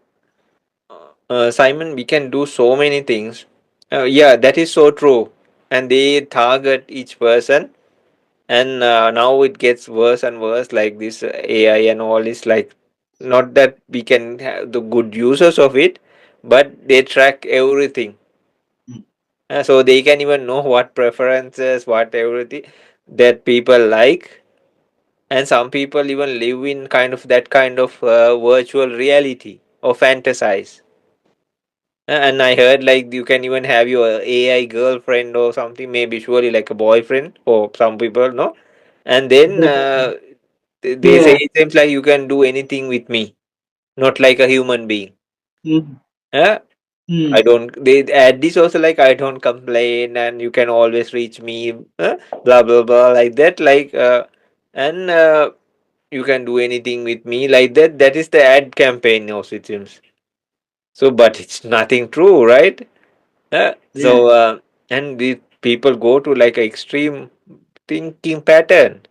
Simon, we can do so many things. Yeah, that is so true. And they target each person, and now it gets worse and worse. Like this AI and all is like not that we can have the good users of it, but they track everything. mm, So they can even know what preferences, what everything that people like, and some people even live in kind of that kind of virtual reality or fantasize. And I heard like you can even have your AI girlfriend or something, maybe surely like a boyfriend for some people, no? And then yeah, they say yeah. it seems like you can do anything with me, not like a human being. Mm, Huh? I mm. don't. They add this also like I don't complain and you can always reach me. Blah blah blah like that. Like and you can do anything with me like that. That is the ad campaign also it seems. So, but it's nothing true, right? So, Yeah, and the people go to like a extreme thinking pattern.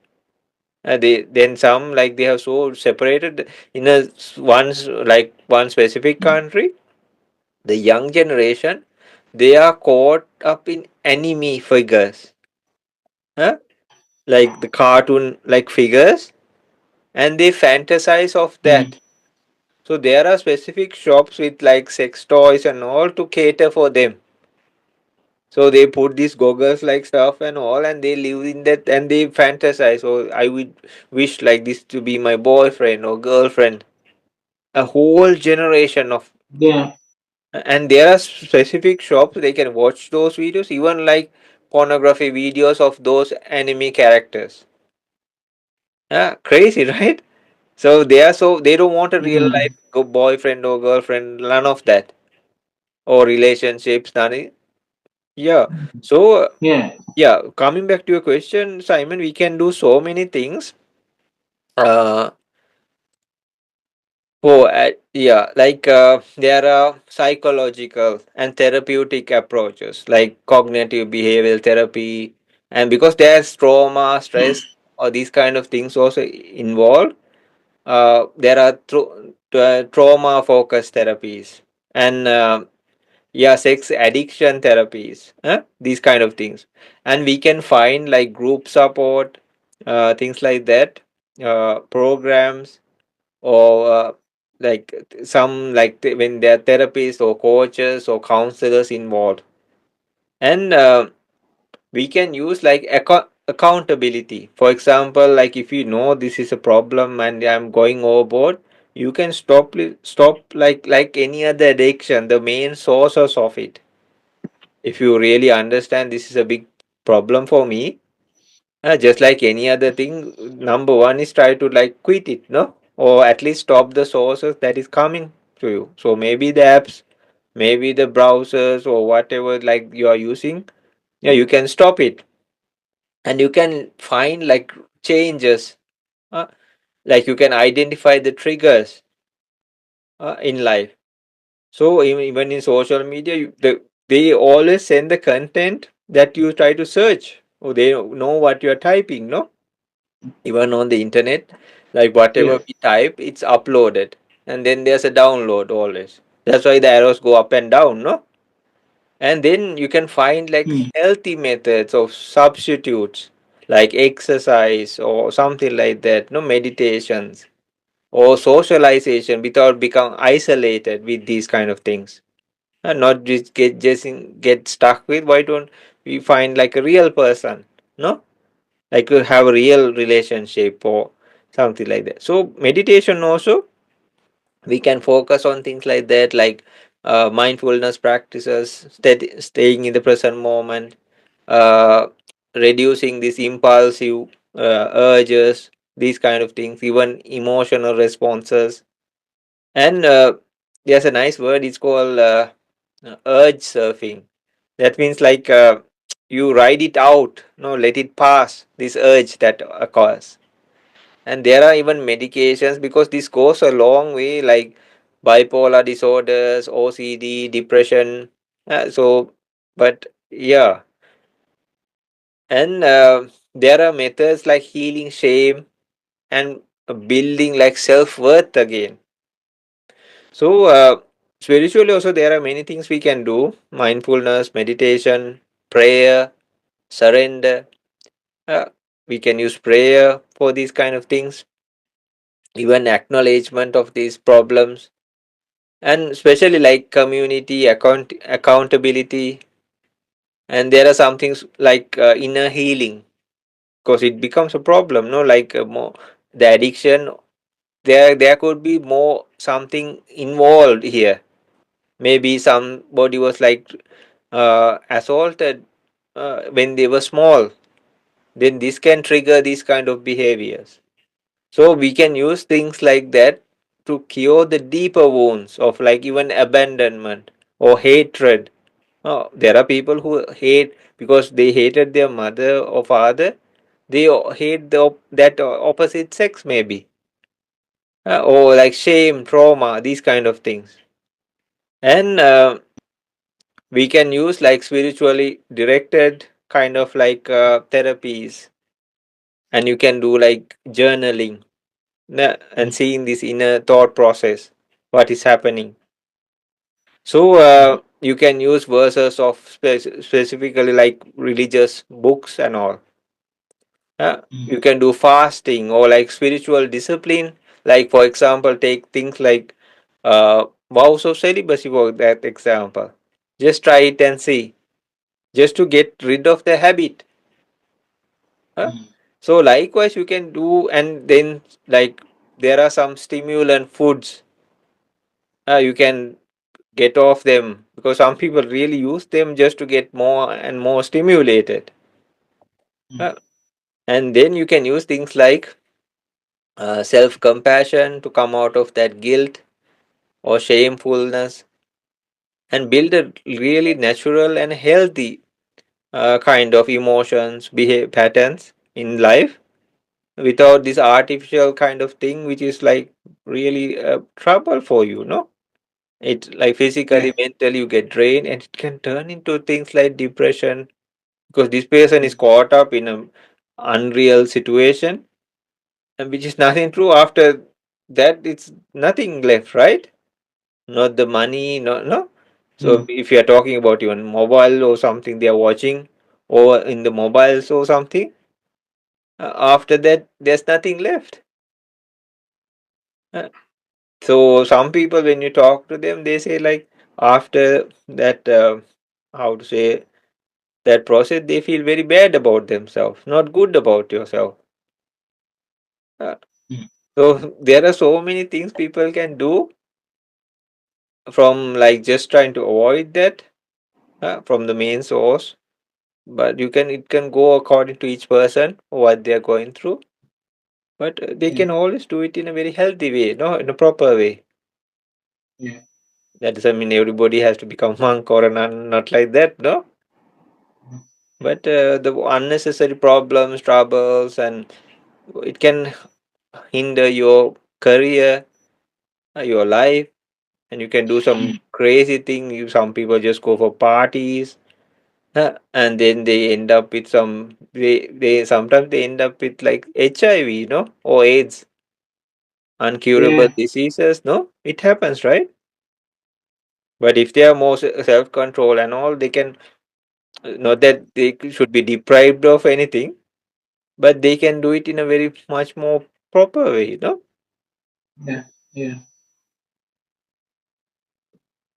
They then some like they have so separated in a like one specific country. The young generation they are caught up in anime figures, huh? Like the cartoon like figures, and they fantasize of mm, that. So there are specific shops with like sex toys and all to cater for them. So they put these goggles like stuff and all, and they live in that and they fantasize. So I would wish like this to be my boyfriend or girlfriend. A whole generation of, yeah, and there are specific shops they can watch those videos, even like pornography videos of those anime characters. Crazy, right? So they don't want a real Mm. life boyfriend or girlfriend, none of that, or relationships, none. Yeah. So Yeah. yeah, coming back to your question, Simon, we can do so many things. Uh, yeah, like there are psychological and therapeutic approaches like cognitive behavioral therapy, and because there's trauma, stress, or these kind of things also involved, there are trauma focused therapies and yeah, sex addiction therapies, these kind of things, and we can find like group support, things like that, programs or like some like when there are therapists or coaches or counselors involved, and we can use like accountability. For example, like if you know this is a problem and I'm going overboard, you can stop like any other addiction, the main sources of it. If you really understand this is a big problem for me, just like any other thing, number one is try to like quit it, no? Or at least stop the sources that is coming to you. So maybe the apps, maybe the browsers or whatever like you are using, yeah, you can stop it. And you can find like changes, uh, like you can identify the triggers in life. So even in social media, they always send the content that you try to search, or they know what you are typing, no? Even on the internet, like whatever Yes. we type, it's uploaded, and then there's a download always. That's why the arrows go up and down, no? And then you can find like Mm. healthy methods of substitutes, like exercise or something like that, no, meditations or socialization without become isolated with these kind of things, and not get stuck with why don't we find like a real person, no, like to have a real relationship or something like that. So meditation also, we can focus on things like that, like mindfulness practices, staying in the present moment, uh, reducing these impulsive urges, these kind of things, even emotional responses. And there's a nice word, it's called urge surfing. That means like you ride it out, no, let it pass, this urge that occurs. And there are even medications because this goes a long way, like bipolar disorders, OCD, depression. But yeah, and there are methods like healing shame and building like self worth again. So, spiritually also, there are many things we can do: mindfulness, meditation, prayer, surrender. Uh, we can use prayer for these kind of things, even acknowledgement of these problems, and especially like community accountability. And there are some things like inner healing, because it becomes a problem, no? Like more the addiction. There could be more something involved here. Maybe somebody was like assaulted when they were small, then this can trigger these kind of behaviors. So we can use things like that to cure the deeper wounds of like even abandonment or hatred. There are people who hate because they hated their mother or father. They hate that opposite sex maybe, or like shame, trauma, these kind of things. And we can use like spiritually directed kind of like therapies, and you can do like journaling, and seeing this inner thought process, what is happening. So you can use verses of specifically like religious books and all. You Mm. can do fasting or like spiritual discipline, like for example take things like vows of celibacy for that example. Just try it and see, just to get rid of the habit. Huh? Mm. So likewise you can do, and then like there are some stimulant foods, you can get off them, because some people really use them just to get more and more stimulated. Mm. Uh, and then you can use things like self compassion to come out of that guilt or shamefulness, and build a really natural and healthy kind of emotions, behave patterns in life without this artificial kind of thing, which is like really trouble for you, no? It like physically, Yeah. mentally, you get drained, and it can turn into things like depression because this person is Mm. caught up in a unreal situation, and which is nothing true. After that, it's nothing left, right? Not the money, no. So Mm. if you are talking about even mobile or something they are watching, or in the mobiles or something, after that there's nothing left. Uh, so some people, when you talk to them, they say like after that, how to say, that process, they feel very bad about themselves, not good about yourself. Uh, Mm. so there are so many things people can do, from like just trying to avoid that from the main source. But you can, it can go according to each person what they are going through. But they Yeah. can always do it in a very healthy way, no, in a proper way. Yeah. That doesn't mean everybody has to become monk or a nun, not like that, no. Mm. But the unnecessary problems, troubles, and it can hinder your career, your life, and you can do some Mm. crazy thing. You, some people just go for parties, and then they end up with some. They sometimes they end up with like HIV, or AIDS, uncurable Yeah. diseases. No, it happens, right? But if they are more self control and all, they can, not that they should be deprived of anything, but they can do it in a very much more proper way. Yeah. Yeah.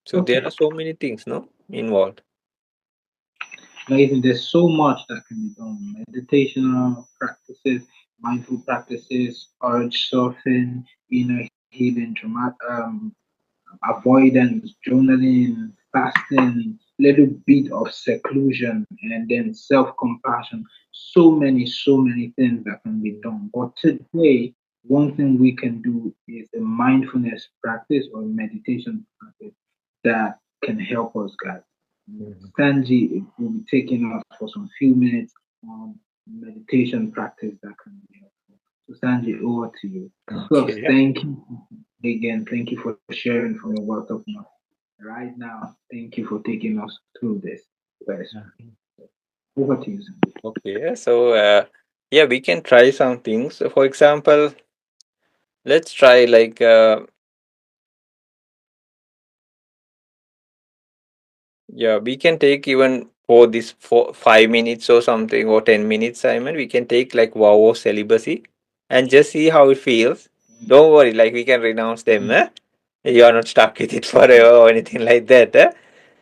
So there Okay. are so many things, no, involved. Amazing. There's so much that can be done. Meditational practices, mindful practices, urge surfing, inner healing, avoidance, journaling, fasting, little bit of seclusion, and then self-compassion. So many things that can be done. But today, one thing we can do is a mindfulness practice or meditation practice that can help us, guys. Mhm. Sanji will be taking us for some few minutes on meditation practice that can be helpful. So Sanji, over to you. Plus, Okay. thank you again. Thank you for sharing from your wealth of knowledge. Right now, thank you for taking us through this. Very Yeah. smooth. Over to you, Sanji. Okay. So yeah, we can try some things. So, for example, let's try like yeah, we can take even for this 5 minutes or something, or 10 minutes, Simon. We can take like vow of celibacy and just see how it feels. Don't worry, like we can renounce them. Mm, You are not stuck with it mm, forever or anything like that.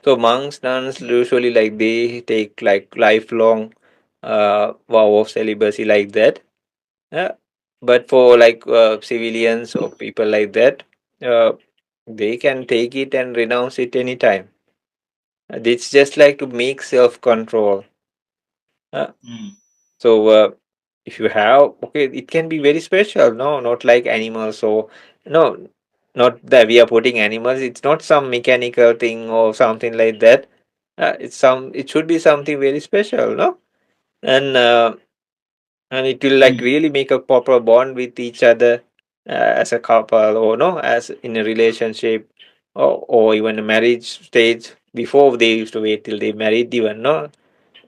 So monks, nuns usually like they take like lifelong vow of celibacy like that. Uh, but for like civilians or people like that, uh, they can take it and renounce it anytime. It's just like to make self control. Uh, mm, so if you have, okay, it can be very special. No, not like animals. So no, not that we are putting animals. It's not some mechanical thing or something like that. It's some. It should be something very special. No, and it will like mm, really make a proper bond with each other as a couple, or no, as in a relationship, or even a marriage stage. Before they used to wait till they married, even no,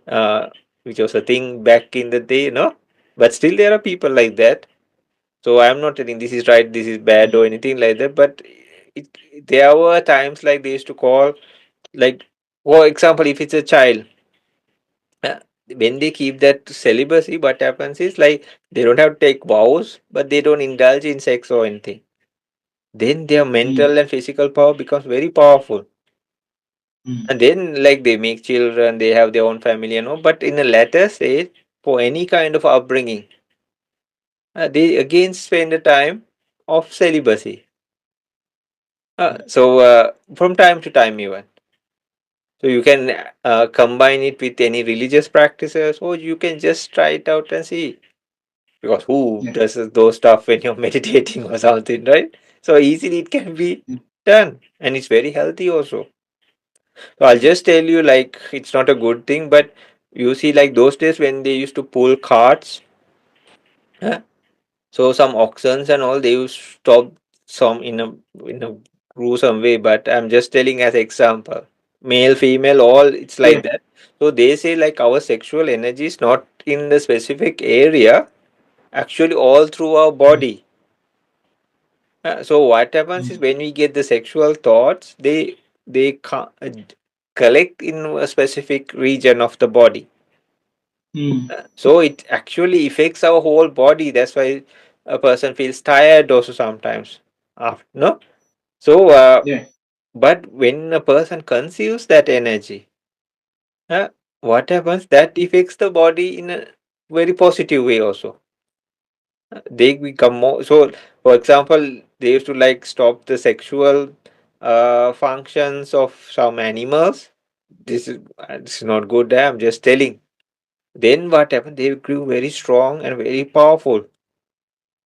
uh, which was a thing back in the day, no. But still, there are people like that. So I'm not telling this is right, this is bad, or mm, anything like that. But it, there were times like they used to call, like, for example, if it's a child, uh, when they keep that celibacy, what happens is like they don't have to take vows, but they don't indulge in sex or anything. Then their mm, mental and physical power becomes very powerful. mm, And then like they make children, they have their own family, but in a later stage, for any kind of upbringing, they again spend the time of celibacy. So from time to time even. So you can combine it with any religious practices, or you can just try it out and see. because who Yeah. does those stuff when you're meditating or something, right? So easily it can be Yeah. done, and it's very healthy also. So I'll just tell you, like, it's not a good thing, but you see, like those days when they used to pull carts, huh? So some auctions and all, they used to stop some in a gruesome way. But I'm just telling as example, male, female, all it's Yeah. like that. So they say like our sexual energy is not in the specific area, actually all through our Mm. body. So what happens is Mm. when we get the sexual thoughts, collect in a specific region of the body. Mm. So it actually affects our whole body. That's why a person feels tired also sometimes. No. So Yeah. but when a person conceives that energy, uh, what happens? That affects the body in a very positive way also. They become more so. For example, they used to like stop the sexual functions of some animals. This is not good. I'm just telling. Then what happened? They grew very strong and very powerful.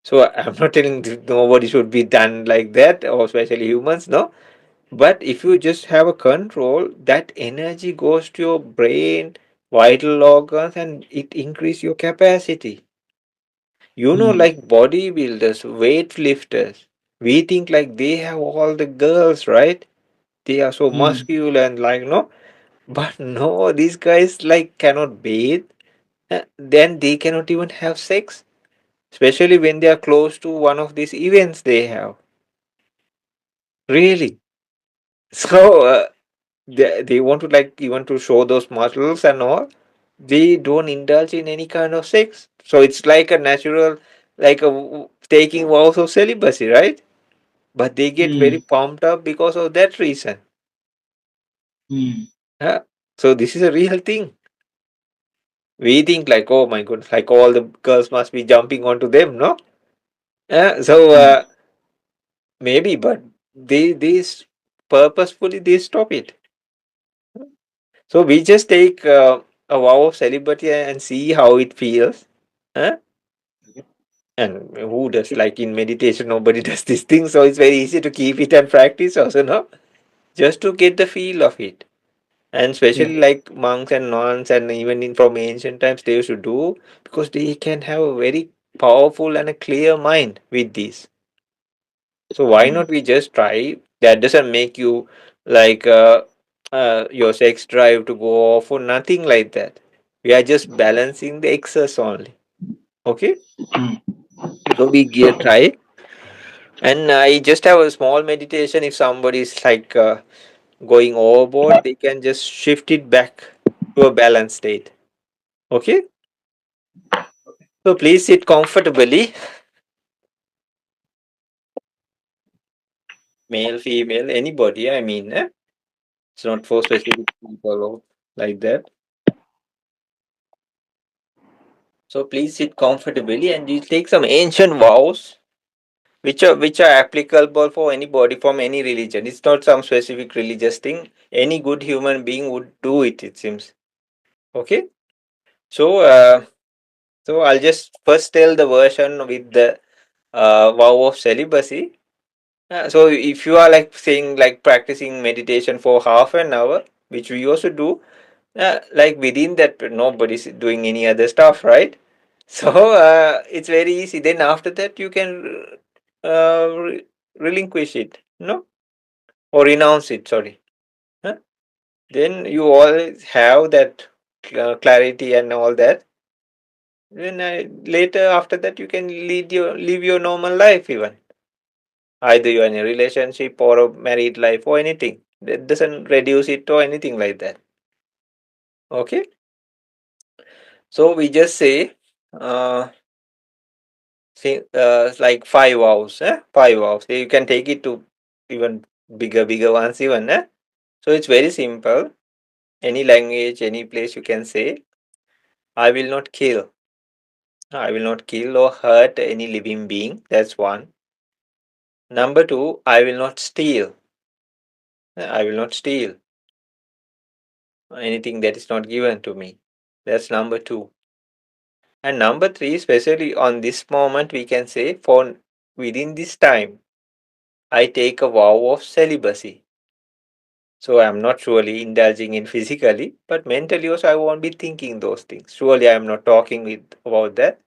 So I'm not telling nobody should be done like that, or especially humans, no. But if you just have a control, that energy goes to your brain, vital organs, and it increase your capacity. Mm. Like bodybuilders, weightlifters, we think like they have all the girls, right? They are so Mm. muscular and like no, but no, these guys like cannot bathe, then they cannot even have sex, especially when they are close to one of these events they have. Really. So they want to like even to show those muscles and all. They don't indulge in any kind of sex. So it's like a natural, like taking vows of celibacy, right? But they get very Mm. pumped up because of that reason. Mm. Huh? So this is a real thing. We think like, oh my goodness, like all the girls must be jumping onto them, no? So Mm. maybe, but they purposefully they stop it. So we just take a vow of celibacy and see how it feels. Huh? Okay. And who does like in meditation? Nobody does this thing, so it's very easy to keep it and practice also, no? Just to get the feel of it. And Yeah. especially like monks and nuns, and even in from ancient times, they used to do because they can have a very powerful and a clear mind with this. So why Mm. not we just try? That doesn't make you like your sex drive to go off or nothing like that. We are just balancing the excess only. Okay, Mm. so we gear try, and I just have a small meditation. If somebody is like going overboard, they can just shift it back to a balanced state. Okay, so please sit comfortably, male, female, anybody. I mean, it's not for specific people or like that. So please sit comfortably and you take some ancient vows which are applicable for anybody from any religion. It's not some specific religious thing. Any good human being would do it, it seems. Okay? So so I'll just first tell the version with the vow of celibacy. So if you are like saying like practicing meditation for half an hour, which we also do, like within that nobody's doing any other stuff, right? So it's very easy. Then after that you can relinquish it, no, or renounce it. Sorry. Huh? Then you always have that clarity and all that. Then later after that you can live your normal life even. Either you're in a relationship or a married life or anything. That doesn't reduce it or anything like that. Okay. So we just say uh, like 5 hours, 5 hours. You can take it to even bigger ones even. So it's very simple. Any language, any place you can say, I will not kill. I will not kill or hurt any living being. That's one. Number two, I will not steal. I will not steal anything that is not given to me. That's number two. And number three, especially on this moment, we can say for within this time, I take a vow of celibacy. So I'm not surely indulging in physically, but mentally also I won't be thinking those things. Surely I'm not talking with about that.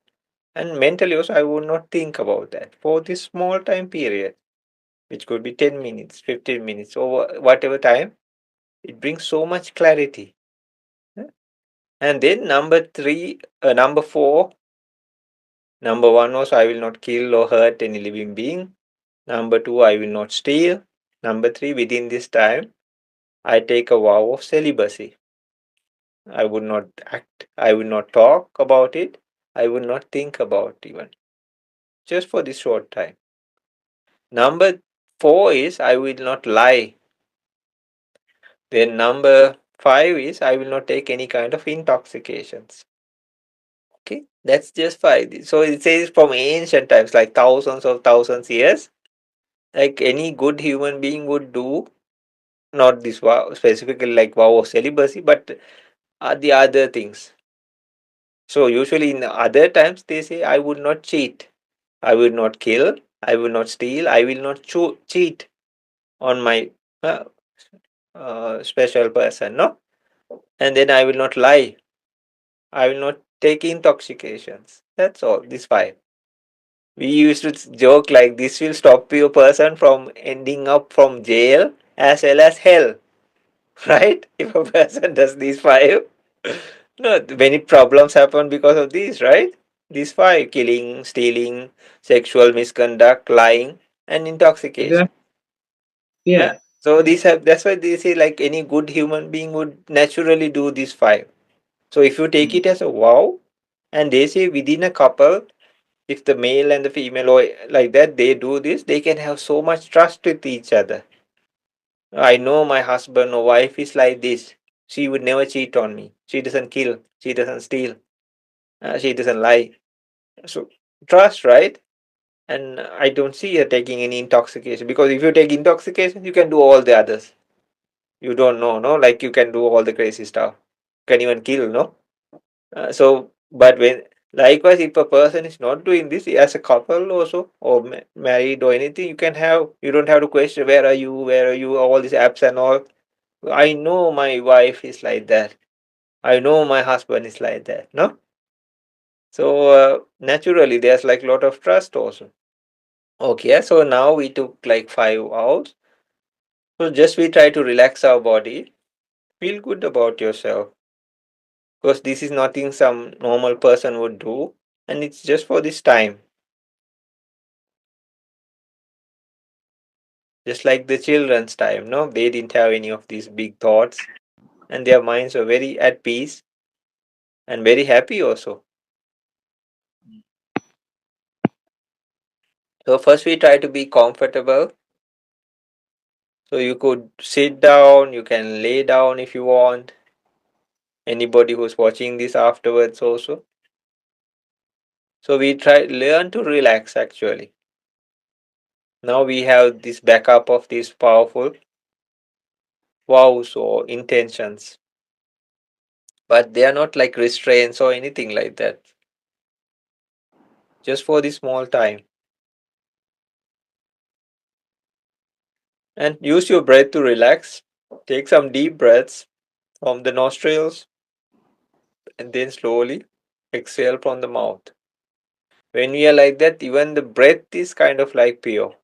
And mentally also I will not think about that for this small time period, which could be 10 minutes, 15 minutes, or whatever time. It brings so much clarity. Yeah. And then number four, number one was I will not kill or hurt any living being. Number two, I will not steal. Number three, within this time, I take a vow of celibacy. I would not act, I will not talk about it, I will not think about even, just for this short time. Number four is I will not lie. Then number five is I will not take any kind of intoxications. Okay, that's just five. So it says from ancient times, like thousands years, like any good human being would do, not this vow specifically like vow of celibacy, but the other things. So usually in other times they say I would not cheat, I will not kill, I will not steal, I will not cheat on my uh, special person, no? And then I will not lie, I will not take intoxications. That's all, this five. We used to joke like this will stop you a person from ending up from jail as well as hell, right? If a person does these five, no, many problems happen because of these, right? These five: killing, stealing, sexual misconduct, lying, and intoxication. Exactly. Huh? Yeah. So these have that's why they say like any good human being would naturally do these five. So if you take Mm. it as a vow, and they say within a couple, if the male and the female or like that they do this, they can have so much trust with each other. I know my husband or wife is like this. She would never cheat on me. She doesn't kill. She doesn't steal. She doesn't lie. So trust, right? And I don't see her taking any intoxication, because if you take intoxication, you can do all the others. You don't know, no? Like you can do all the crazy stuff. You can even kill, no? But when likewise, if a person is not doing this as a couple also or married or anything, you don't have to question where are you, all these apps and all. I know my wife is like that. I know my husband is like that, no? So naturally, there's like a lot of trust also. Okay, so now we took like 5 hours. So just we try to relax our body, feel good about yourself, because this is nothing some normal person would do, and it's just for this time. Just like the children's time, no? They didn't have any of these big thoughts, and their minds were very at peace and very happy also. So first we try to be comfortable. So you could sit down, you can lay down if you want. Anybody who's watching this afterwards also. So we try learn to relax actually. Now we have this backup of these powerful vows or intentions, but they are not like restraints or anything like that. Just for this small time. And use your breath to relax. Take some deep breaths from the nostrils and then slowly exhale from the mouth. When we are like that, even the breath is kind of like pure.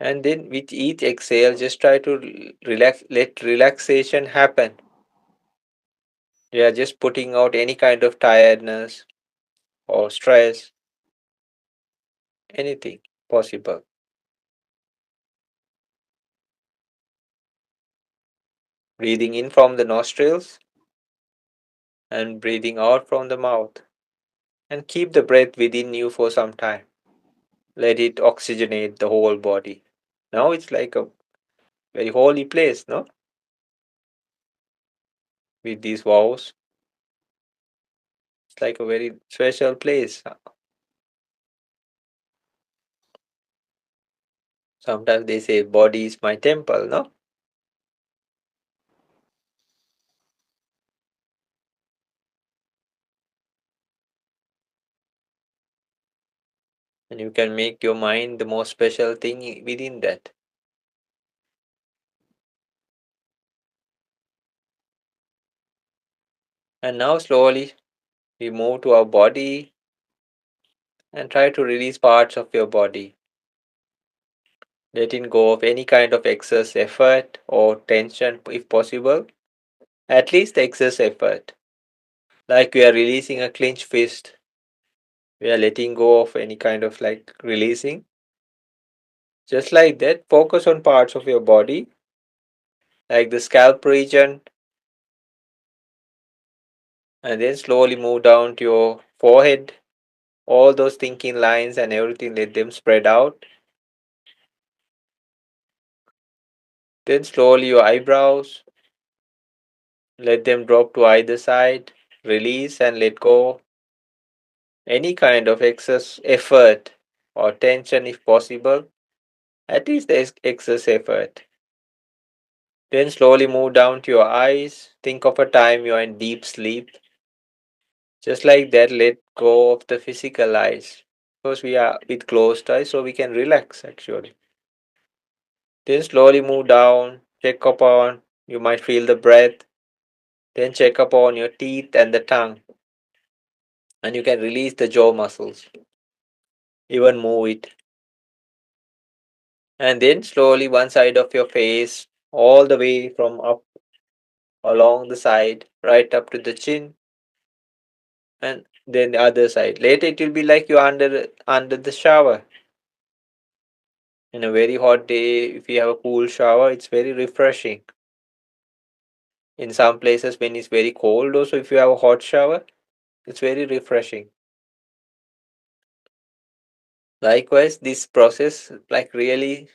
And then with each exhale, just try to relax, let relaxation happen. You are just putting out any kind of tiredness or stress, anything possible. Breathing in from the nostrils and breathing out from the mouth. And keep the breath within you for some time. Let it oxygenate the whole body. Now it's like a very holy place, no? With these vows, it's like a very special place. Sometimes they say body is my temple, no? And you can make your mind the most special thing within that. And now slowly we move to our body and try to release parts of your body. Letting go of any kind of excess effort or tension if possible. At least excess effort. Like we are releasing a clenched fist. We are letting go of any kind of like releasing. Just like that, focus on parts of your body, like the scalp region, and then slowly move down to your forehead. All those thinking lines and everything, let them spread out. Then slowly your eyebrows, let them drop to either side. Release and let go. Any kind of excess effort or tension if possible. At least there's excess effort. Then slowly move down to your eyes. Think of a time you're in deep sleep. Just like that, let go of the physical eyes. Because we are with closed eyes, so we can relax actually. Then slowly move down, check upon, you might feel the breath. Then check upon your teeth and the tongue. And you can release the jaw muscles. Even move it. And then slowly one side of your face, all the way from up along the side, right up to the chin, and then the other side. Later it will be like you're under the shower. In a very hot day, if you have a cool shower, it's very refreshing. In some places when it's very cold also, if you have a hot shower, it's very refreshing. Likewise, this process like really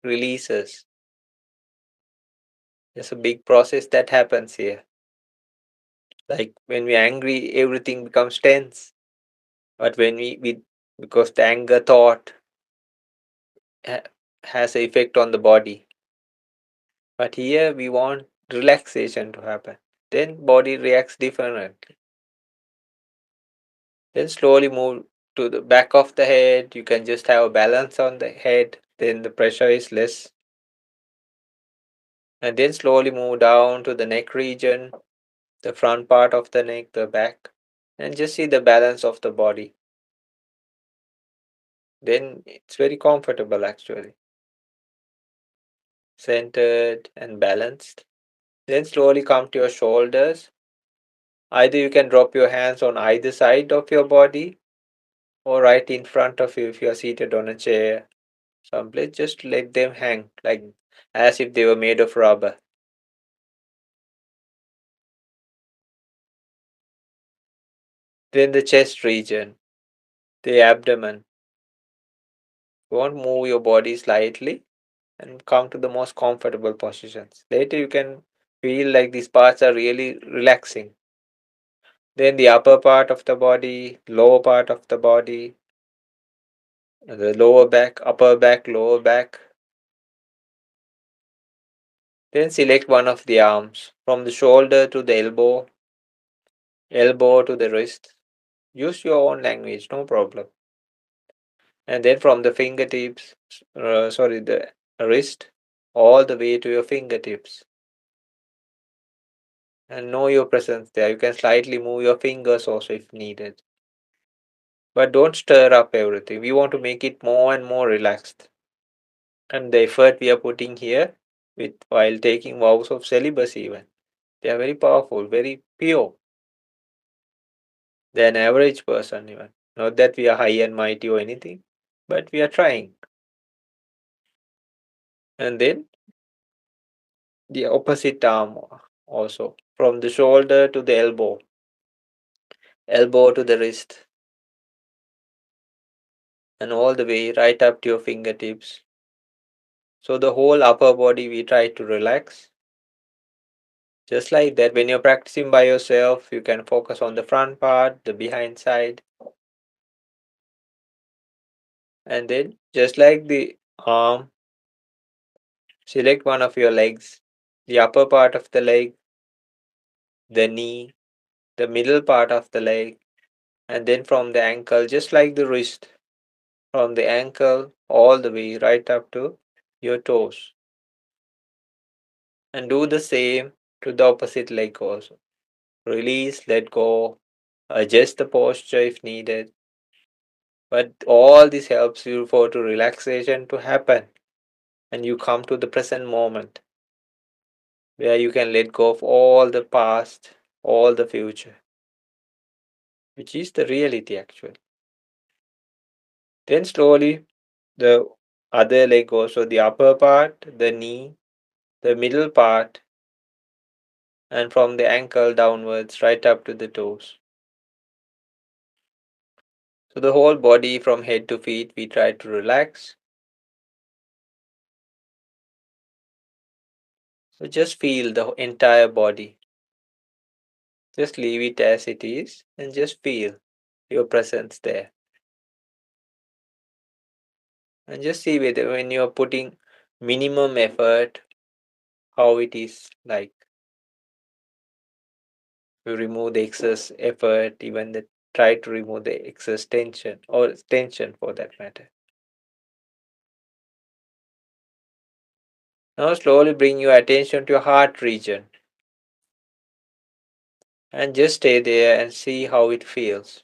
releases. There's a big process that happens here. Like when we're angry, everything becomes tense. But when we because the anger thought ha- has an effect on the body. But here we want relaxation to happen. Then body reacts differently. Then slowly move to the back of the head. You can just have a balance on the head. Then the pressure is less. And then slowly move down to the neck region, the front part of the neck, the back. And just see the balance of the body. Then it's very comfortable actually. Centered and balanced. Then slowly come to your shoulders. Either you can drop your hands on either side of your body or right in front of you if you are seated on a chair. Someplace, just let them hang like as if they were made of rubber. Then the chest region, the abdomen. You want to move your body slightly and come to the most comfortable positions. Later you can feel like these parts are really relaxing. Then the upper part of the body, lower part of the body, the lower back, upper back, lower back. Then select one of the arms from the shoulder to the elbow, elbow to the wrist. Use your own language, no problem. And then from the fingertips, the wrist, all the way to your fingertips. And know your presence there. You can slightly move your fingers also if needed. But don't stir up everything. We want to make it more and more relaxed. And the effort we are putting here with while taking vows of celibacy even. They are very powerful, very pure than average person even. Not that we are high and mighty or anything, but we are trying. And then the opposite arm also. From the shoulder to the elbow, elbow to the wrist, and all the way right up to your fingertips. So the whole upper body we try to relax. Just like that, when you're practicing by yourself, you can focus on the front part, the behind side, and then just like the arm, select one of your legs, the upper part of the leg, the knee, the middle part of the leg, and then from the ankle, just like the wrist, from the ankle all the way right up to your toes. And do the same to the opposite leg also. Release, let go, adjust the posture if needed. But all this helps you for the relaxation to happen and you come to the present moment where you can let go of all the past, all the future, which is the reality actually. Then slowly the other leg also, the upper part, the knee, the middle part, and from the ankle downwards right up to the toes. So the whole body from head to feet we try to relax. So just feel the entire body. Just leave it as it is and just feel your presence there. And just see whether when you're putting minimum effort, how it is like. You remove the excess effort, even the try to remove the excess tension or tension for that matter. Now slowly bring your attention to your heart region and just stay there and see how it feels.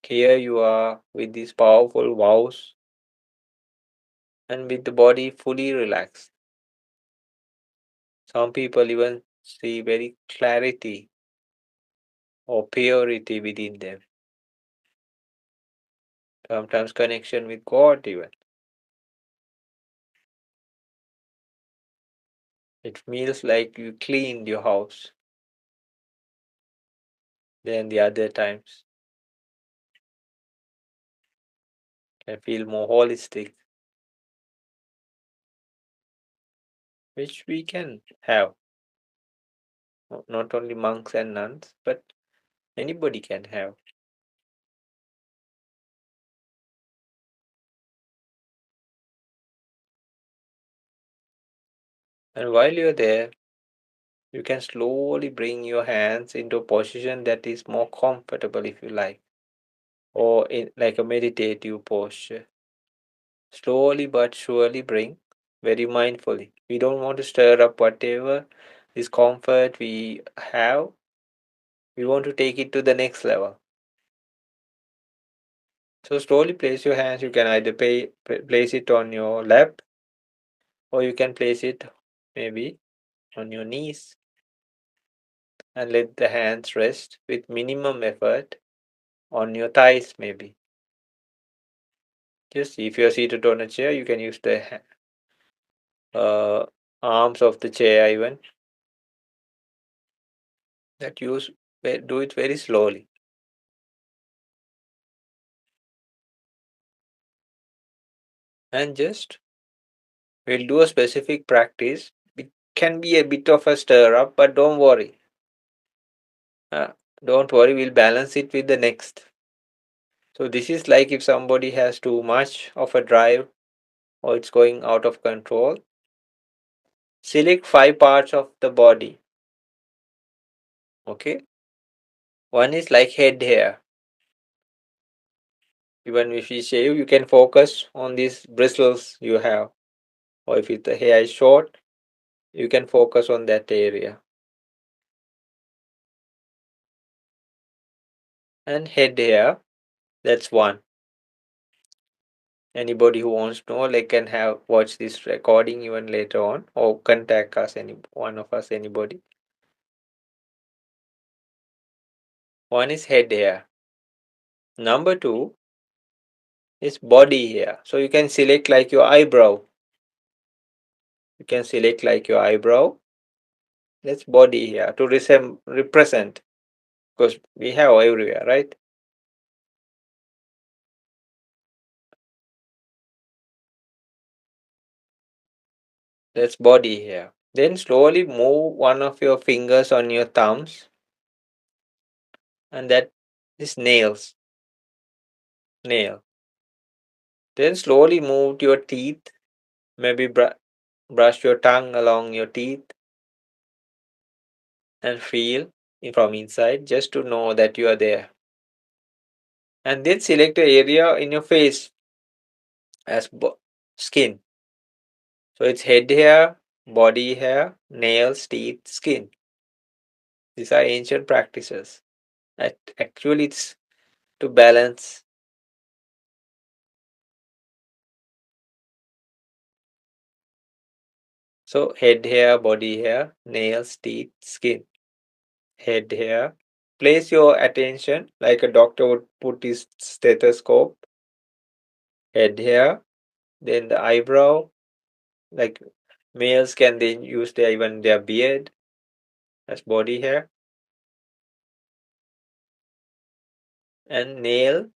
Here you are with these powerful vows and with the body fully relaxed. Some people even see very clarity or purity within them. Sometimes connection with God even. It feels like you cleaned your house. Then the other times can feel more holistic, which we can have. Not only monks and nuns, but anybody can have. And while you're there, you can slowly bring your hands into a position that is more comfortable if you like, or in like a meditative posture. Slowly but surely bring very mindfully. We don't want to stir up whatever discomfort we have. We want to take it to the next level. So slowly place your hands. You can either place it on your lap or you can place it maybe on your knees and let the hands rest with minimum effort on your thighs maybe. Just if you're seated on a chair, you can use the uh, arms of the chair even. That use do it very slowly and just we'll do a specific practice. It can be a bit of a stir up, but don't worry. Uh, don't worry, we'll balance it with the next. So this is like if somebody has too much of a drive or it's going out of control. Select 5 parts of the body. Okay. One is like head hair. Even if you shave, you can focus on these bristles you have. Or if the hair is short, you can focus on that area. And head hair, that's one. Anybody who wants to know, they can have watch this recording even later on or contact us, any one of us, anybody. One is head hair. Number two is body hair. So you can select like your eyebrow. You can select like your eyebrow. That's body hair to represent because we have everywhere, right? That's body hair. Then slowly move one of your fingers on your thumbs, and that is nails. Nail. Then slowly move to your teeth Maybe brush your tongue along your teeth and feel from inside just to know that you are there. And then select an area in your face as skin. So it's head hair, body hair, nails, teeth, skin. These are ancient practices. Actually, it's to balance. So head hair, body hair, nails, teeth, skin. Head hair. Place your attention like a doctor would put his stethoscope. Head hair, then the eyebrow. Like males can then use their even their beard as body hair, and nail,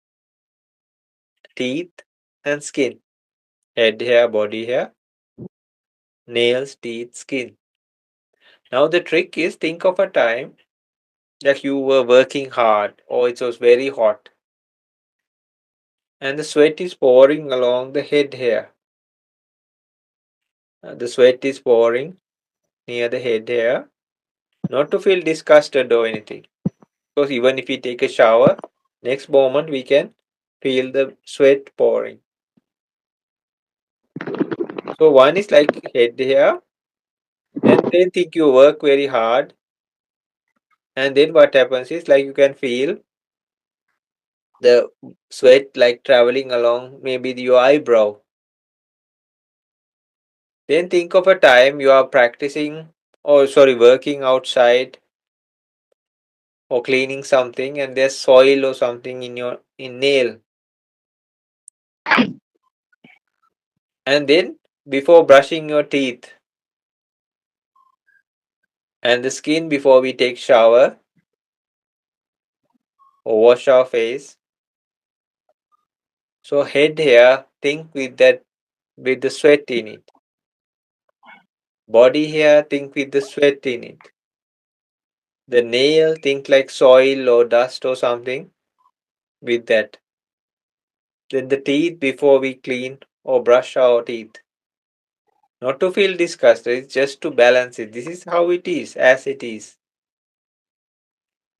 teeth, and skin. Head hair, body hair, nails, teeth, skin. Now the trick is think of a time that you were working hard or it was very hot and the sweat is pouring along the head hair. The sweat is pouring near the head hair. Not to feel disgusted or anything. Because even if we take a shower, next moment we can feel the sweat pouring. So one is like head hair, and then think you work very hard, and then what happens is like you can feel the sweat like traveling along maybe your eyebrow. Then think of a time you are practicing or sorry working outside or cleaning something and there's soil or something in your in nail. And then before brushing your teeth and the skin before we take shower or wash our face. So head hair think with that with the sweat in it. Body hair think with the sweat in it. The nail think like soil or dust or something with that. Then the teeth before we clean or brush our teeth. Not to feel disgusted, it's just to balance it. This is how it is, as it is.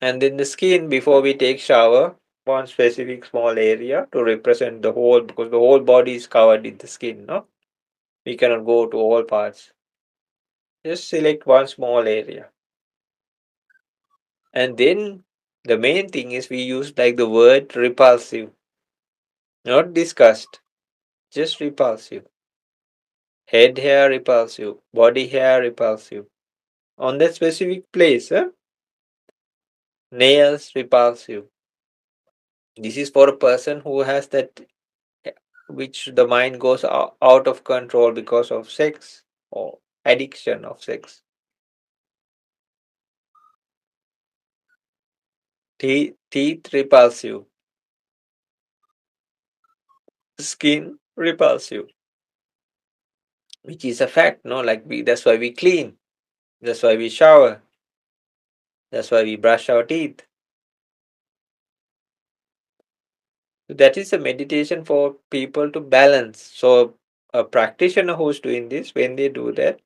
And then the skin before we take shower, one specific small area to represent the whole because the whole body is covered in the skin, no? We cannot go to all parts. Just select one small area. And then the main thing is we use like the word repulsive, not disgust, just repulsive. Head hair repulsive, body hair repulsive. On that specific place, nails repulsive. This is for a person who has that which the mind goes out of control because of sex or addiction of sex. Teeth repulsive, skin repulsive, which is a fact, no? Like that's why we clean, that's why we shower, that's why we brush our teeth. So that is a meditation for people to balance. So a practitioner who's doing this, when they do that,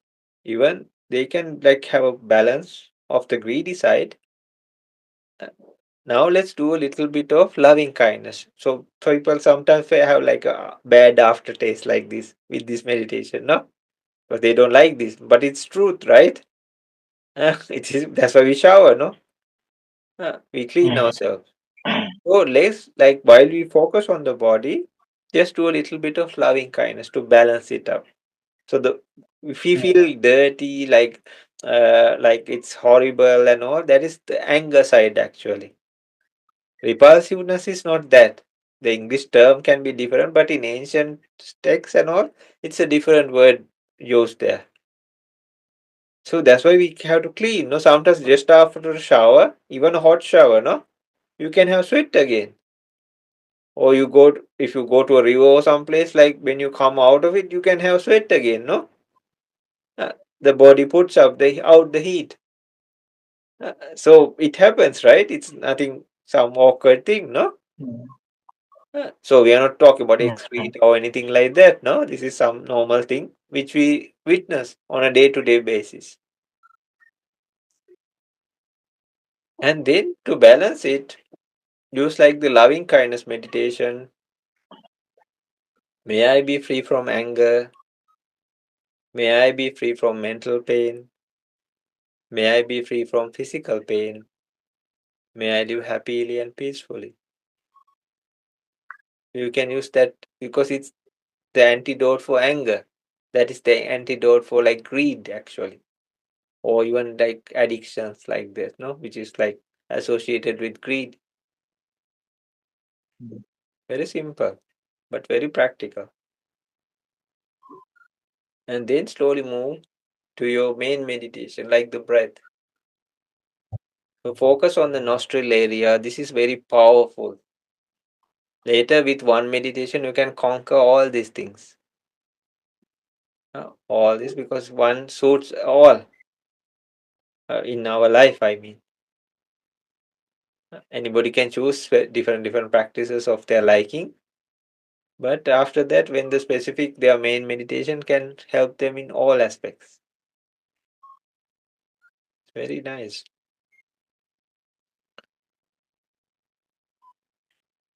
even they can like have a balance of the greedy side. Now let's do a little bit of loving kindness. So people sometimes they have like a bad aftertaste like this with this meditation, no? But they don't like this. But it's truth, right? It is that's why we shower, no? We clean Mhm. ourselves. So let's like while we focus on the body, just do a little bit of loving kindness to balance it up. So the if we feel dirty, like it's horrible and all, that is the anger side actually. Repulsiveness is not that. The English term can be different, but in ancient texts and all, it's a different word used there. So that's why we have to clean. No, sometimes just after a shower, even a hot shower, no, you can have sweat again. Or if you go to a river or someplace, like when you come out of it, you can have sweat again. No, the body puts up the out the heat. So it happens, right? It's nothing some awkward thing, no. Mhm. So we are not talking about Mhm. excrete or anything like that. No, this is some normal thing which we witness on a day to day basis. And then to balance it, use like the loving kindness meditation. May I be free from anger. May I be free from mental pain. May I be free from physical pain. May I live happily and peacefully. You can use that because it's the antidote for anger. That is the antidote for like greed, actually, or even like addictions like this, no, which is like associated with greed. Very simple, but very practical. And then slowly move to your main meditation, like the breath. So focus on the nostril area. This is very powerful. Later, with one meditation, you can conquer all these things. All this because one suits all in our life. I mean, anybody can choose different practices of their liking. But after that, when the specific their main meditation can help them in all aspects. It's very nice.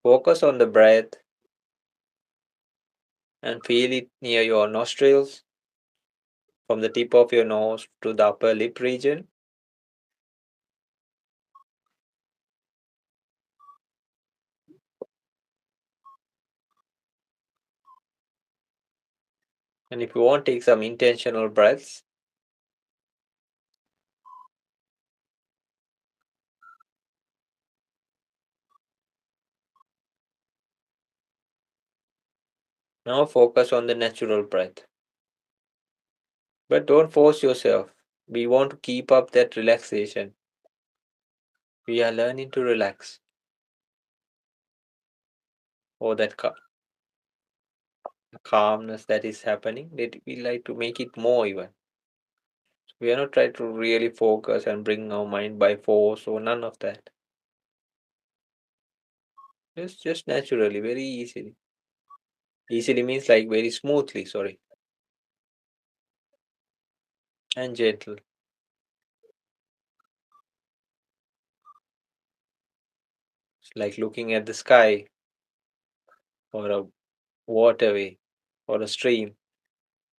Focus on the breath and feel it near your nostrils, from the tip of your nose to the upper lip region. And if you want, take some intentional breaths. Now focus on the natural breath. But don't force yourself. We want to keep up that relaxation. We are learning to relax, or that calmness that is happening. That we like to make it more even. We are not trying to really focus and bring our mind by force or none of that. Just naturally, very easily. Easily means like very smoothly, sorry, and gentle. It's like looking at the sky or a waterway or a stream.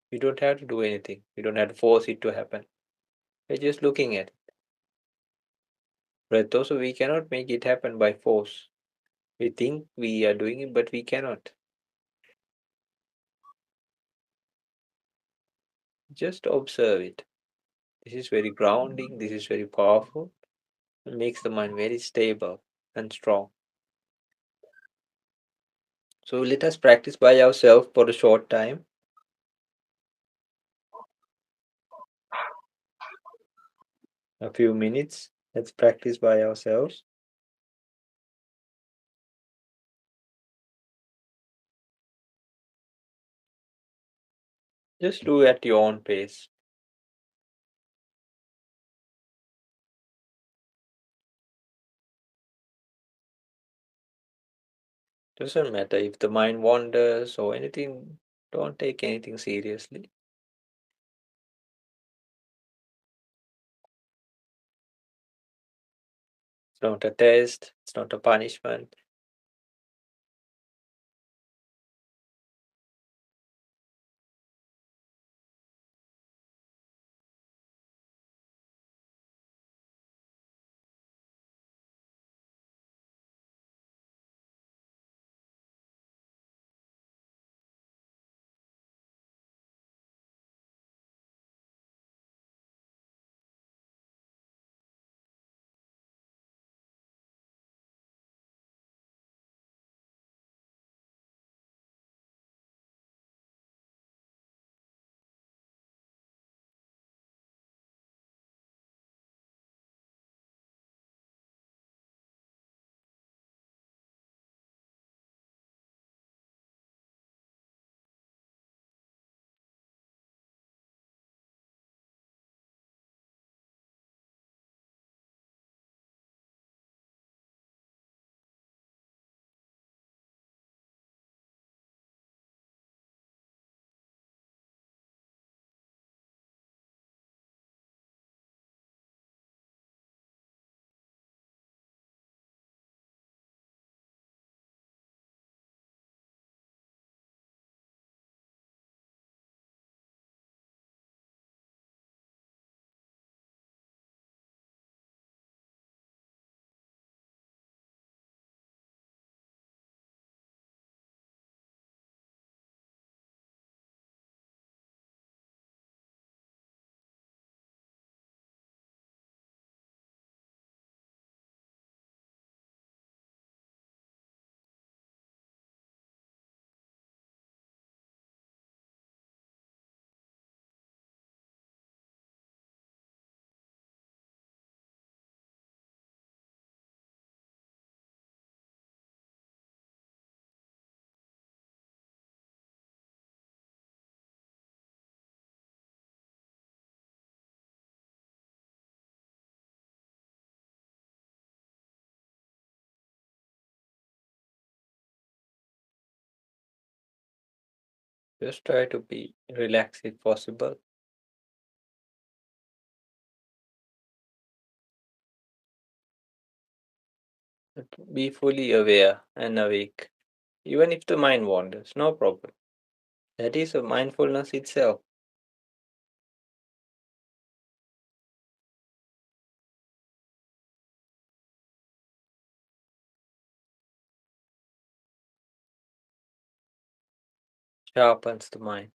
You don't have to do anything. You don't have to force it to happen. You're just looking at it. Breath also, we cannot make it happen by force. We think we are doing it, but we cannot. Just observe it. This is very grounding. This is very powerful. It makes the mind very stable and strong. So let us practice by ourselves for a short time, a few minutes. Let's practice by ourselves. Just do at your own pace. Doesn't matter if the mind wanders or anything, don't take anything seriously. It's not a test, it's not a punishment. Just try to be relaxed if possible. But be fully aware and awake. Even if the mind wanders, no problem. That is a mindfulness itself. Sharpens the mind.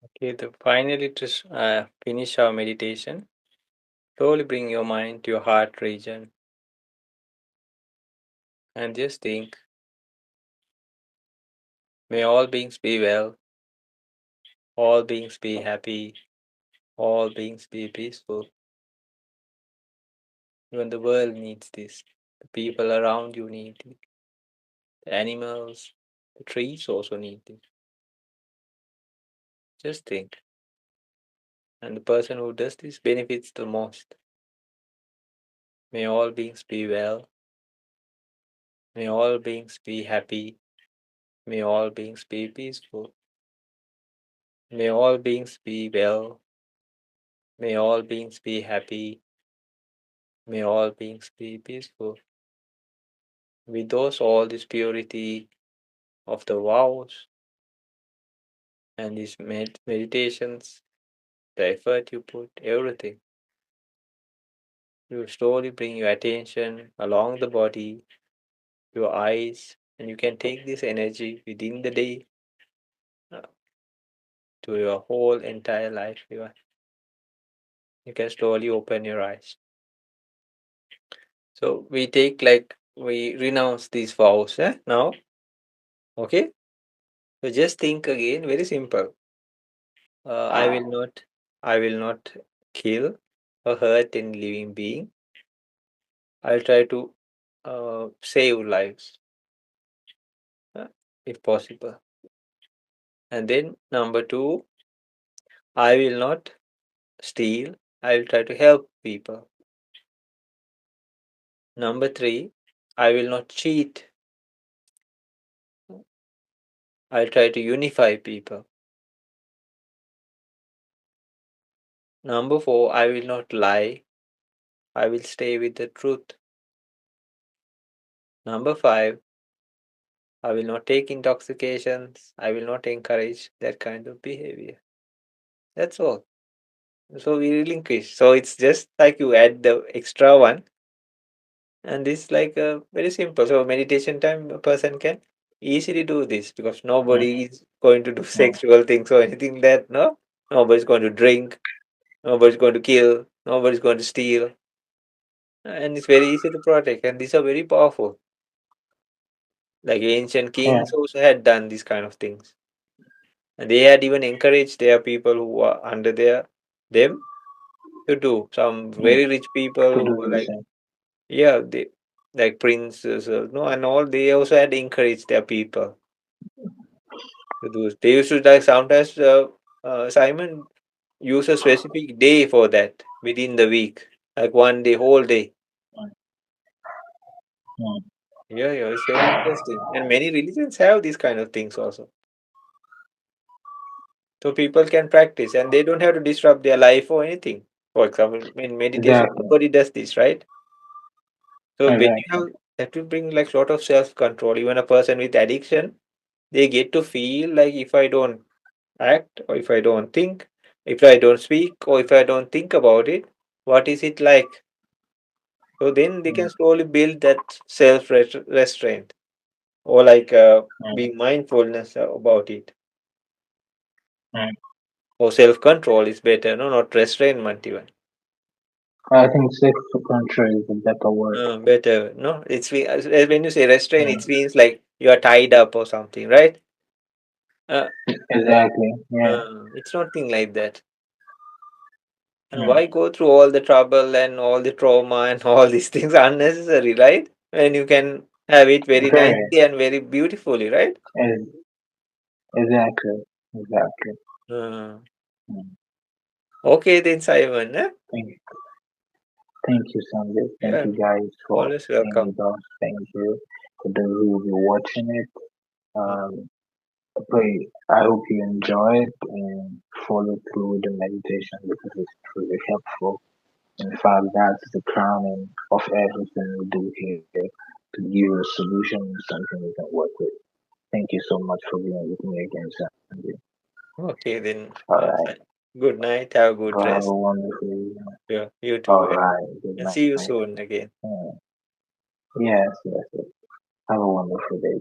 Okay, the finally to finish our meditation, slowly bring your mind to your heart region and just think, may all beings be well, all beings be happy, all beings be peaceful. Even the world needs this. The people around you need it. The animals, the trees also need it. Just think. And the person who does this benefits the most. May all beings be well. May all beings be happy. May all beings be peaceful. May all beings be well. May all beings be happy. May all beings be peaceful. With those, all this purity of the vows and these meditations, the effort you put, everything, you slowly bring your attention along the body, your eyes, and you can take this energy within the day uh, to your whole entire life. You can slowly open your eyes. So we take like we renounce these vows now. Okay. So just think again, very simple. I will not, I will not kill or hurt any living being. I'll try to save lives uh, if possible. And then number two, I will not steal. I'll try to help people. Number three, I will not cheat. I'll try to unify people. Number four, I will not lie. I will stay with the truth. Number five, I will not take intoxications. I will not encourage that kind of behavior. That's all. So we relinquish. So it's just like you add the extra one, and this like very simple. So meditation time, a person can easily do this because Mm, nobody is going to do mm. sexual things or anything that no, nobody's going to drink, nobody's going to kill, nobody's going to steal, and it's very easy to protect. And these are very powerful. Like ancient Yeah. kings also had done these kind of things, and they had even encouraged their people who are under them to do. Some Mm. very rich people To who do were the like same. yeah, they like princes, no, and all. They also had encouraged their people to do. They used to like sometimes Simon use a specific day for that within the week, like one day, whole day. Mm, mm. Yeah, yeah, it's very interesting, and many religions have these kind of things also. So people can practice, and they don't have to disrupt their life or anything. For example, in meditation, Exactly. nobody does this, right? So when you Exactly. have that will bring like sort of self-control. Even a person with addiction, they get to feel like if I don't act or if I don't think, if I don't speak or if I don't think about it, what is it like? So then they Mm, can slowly build that self-restraint or like mm, being mindfulness about it. mm. Or self-control is better, no, not restrainment even. I think self-control is a better word. Better, no. When you say restrain, Mm, it means like you are tied up or something, right? Uh, exactly. Yeah. it's nothing like that. And Mm, why go through all the trouble and all the trauma and all these things unnecessary, right? When you can have it very very. nicely and very beautifully, right? Ex- exactly. Exactly. Uh, Mm. okay then, Simon. Thank, thank you, Sanjay. Thank Yeah, you guys for always being welcome. with us. Thank you for those who will be watching it. Uh, Okay, I hope you enjoy it and follow through with the meditation because it's truly helpful. In fact, that's the crowning of everything we do here to give you a solution and something you can work with. Thank you so much for being with me again, Sandy. okay then. All right, Good night. Have a go good have a rest. wonderful evening. Yeah, you All too. right, good And see you night. soon again. Hmm. Yes, yes, yes. Have a wonderful day.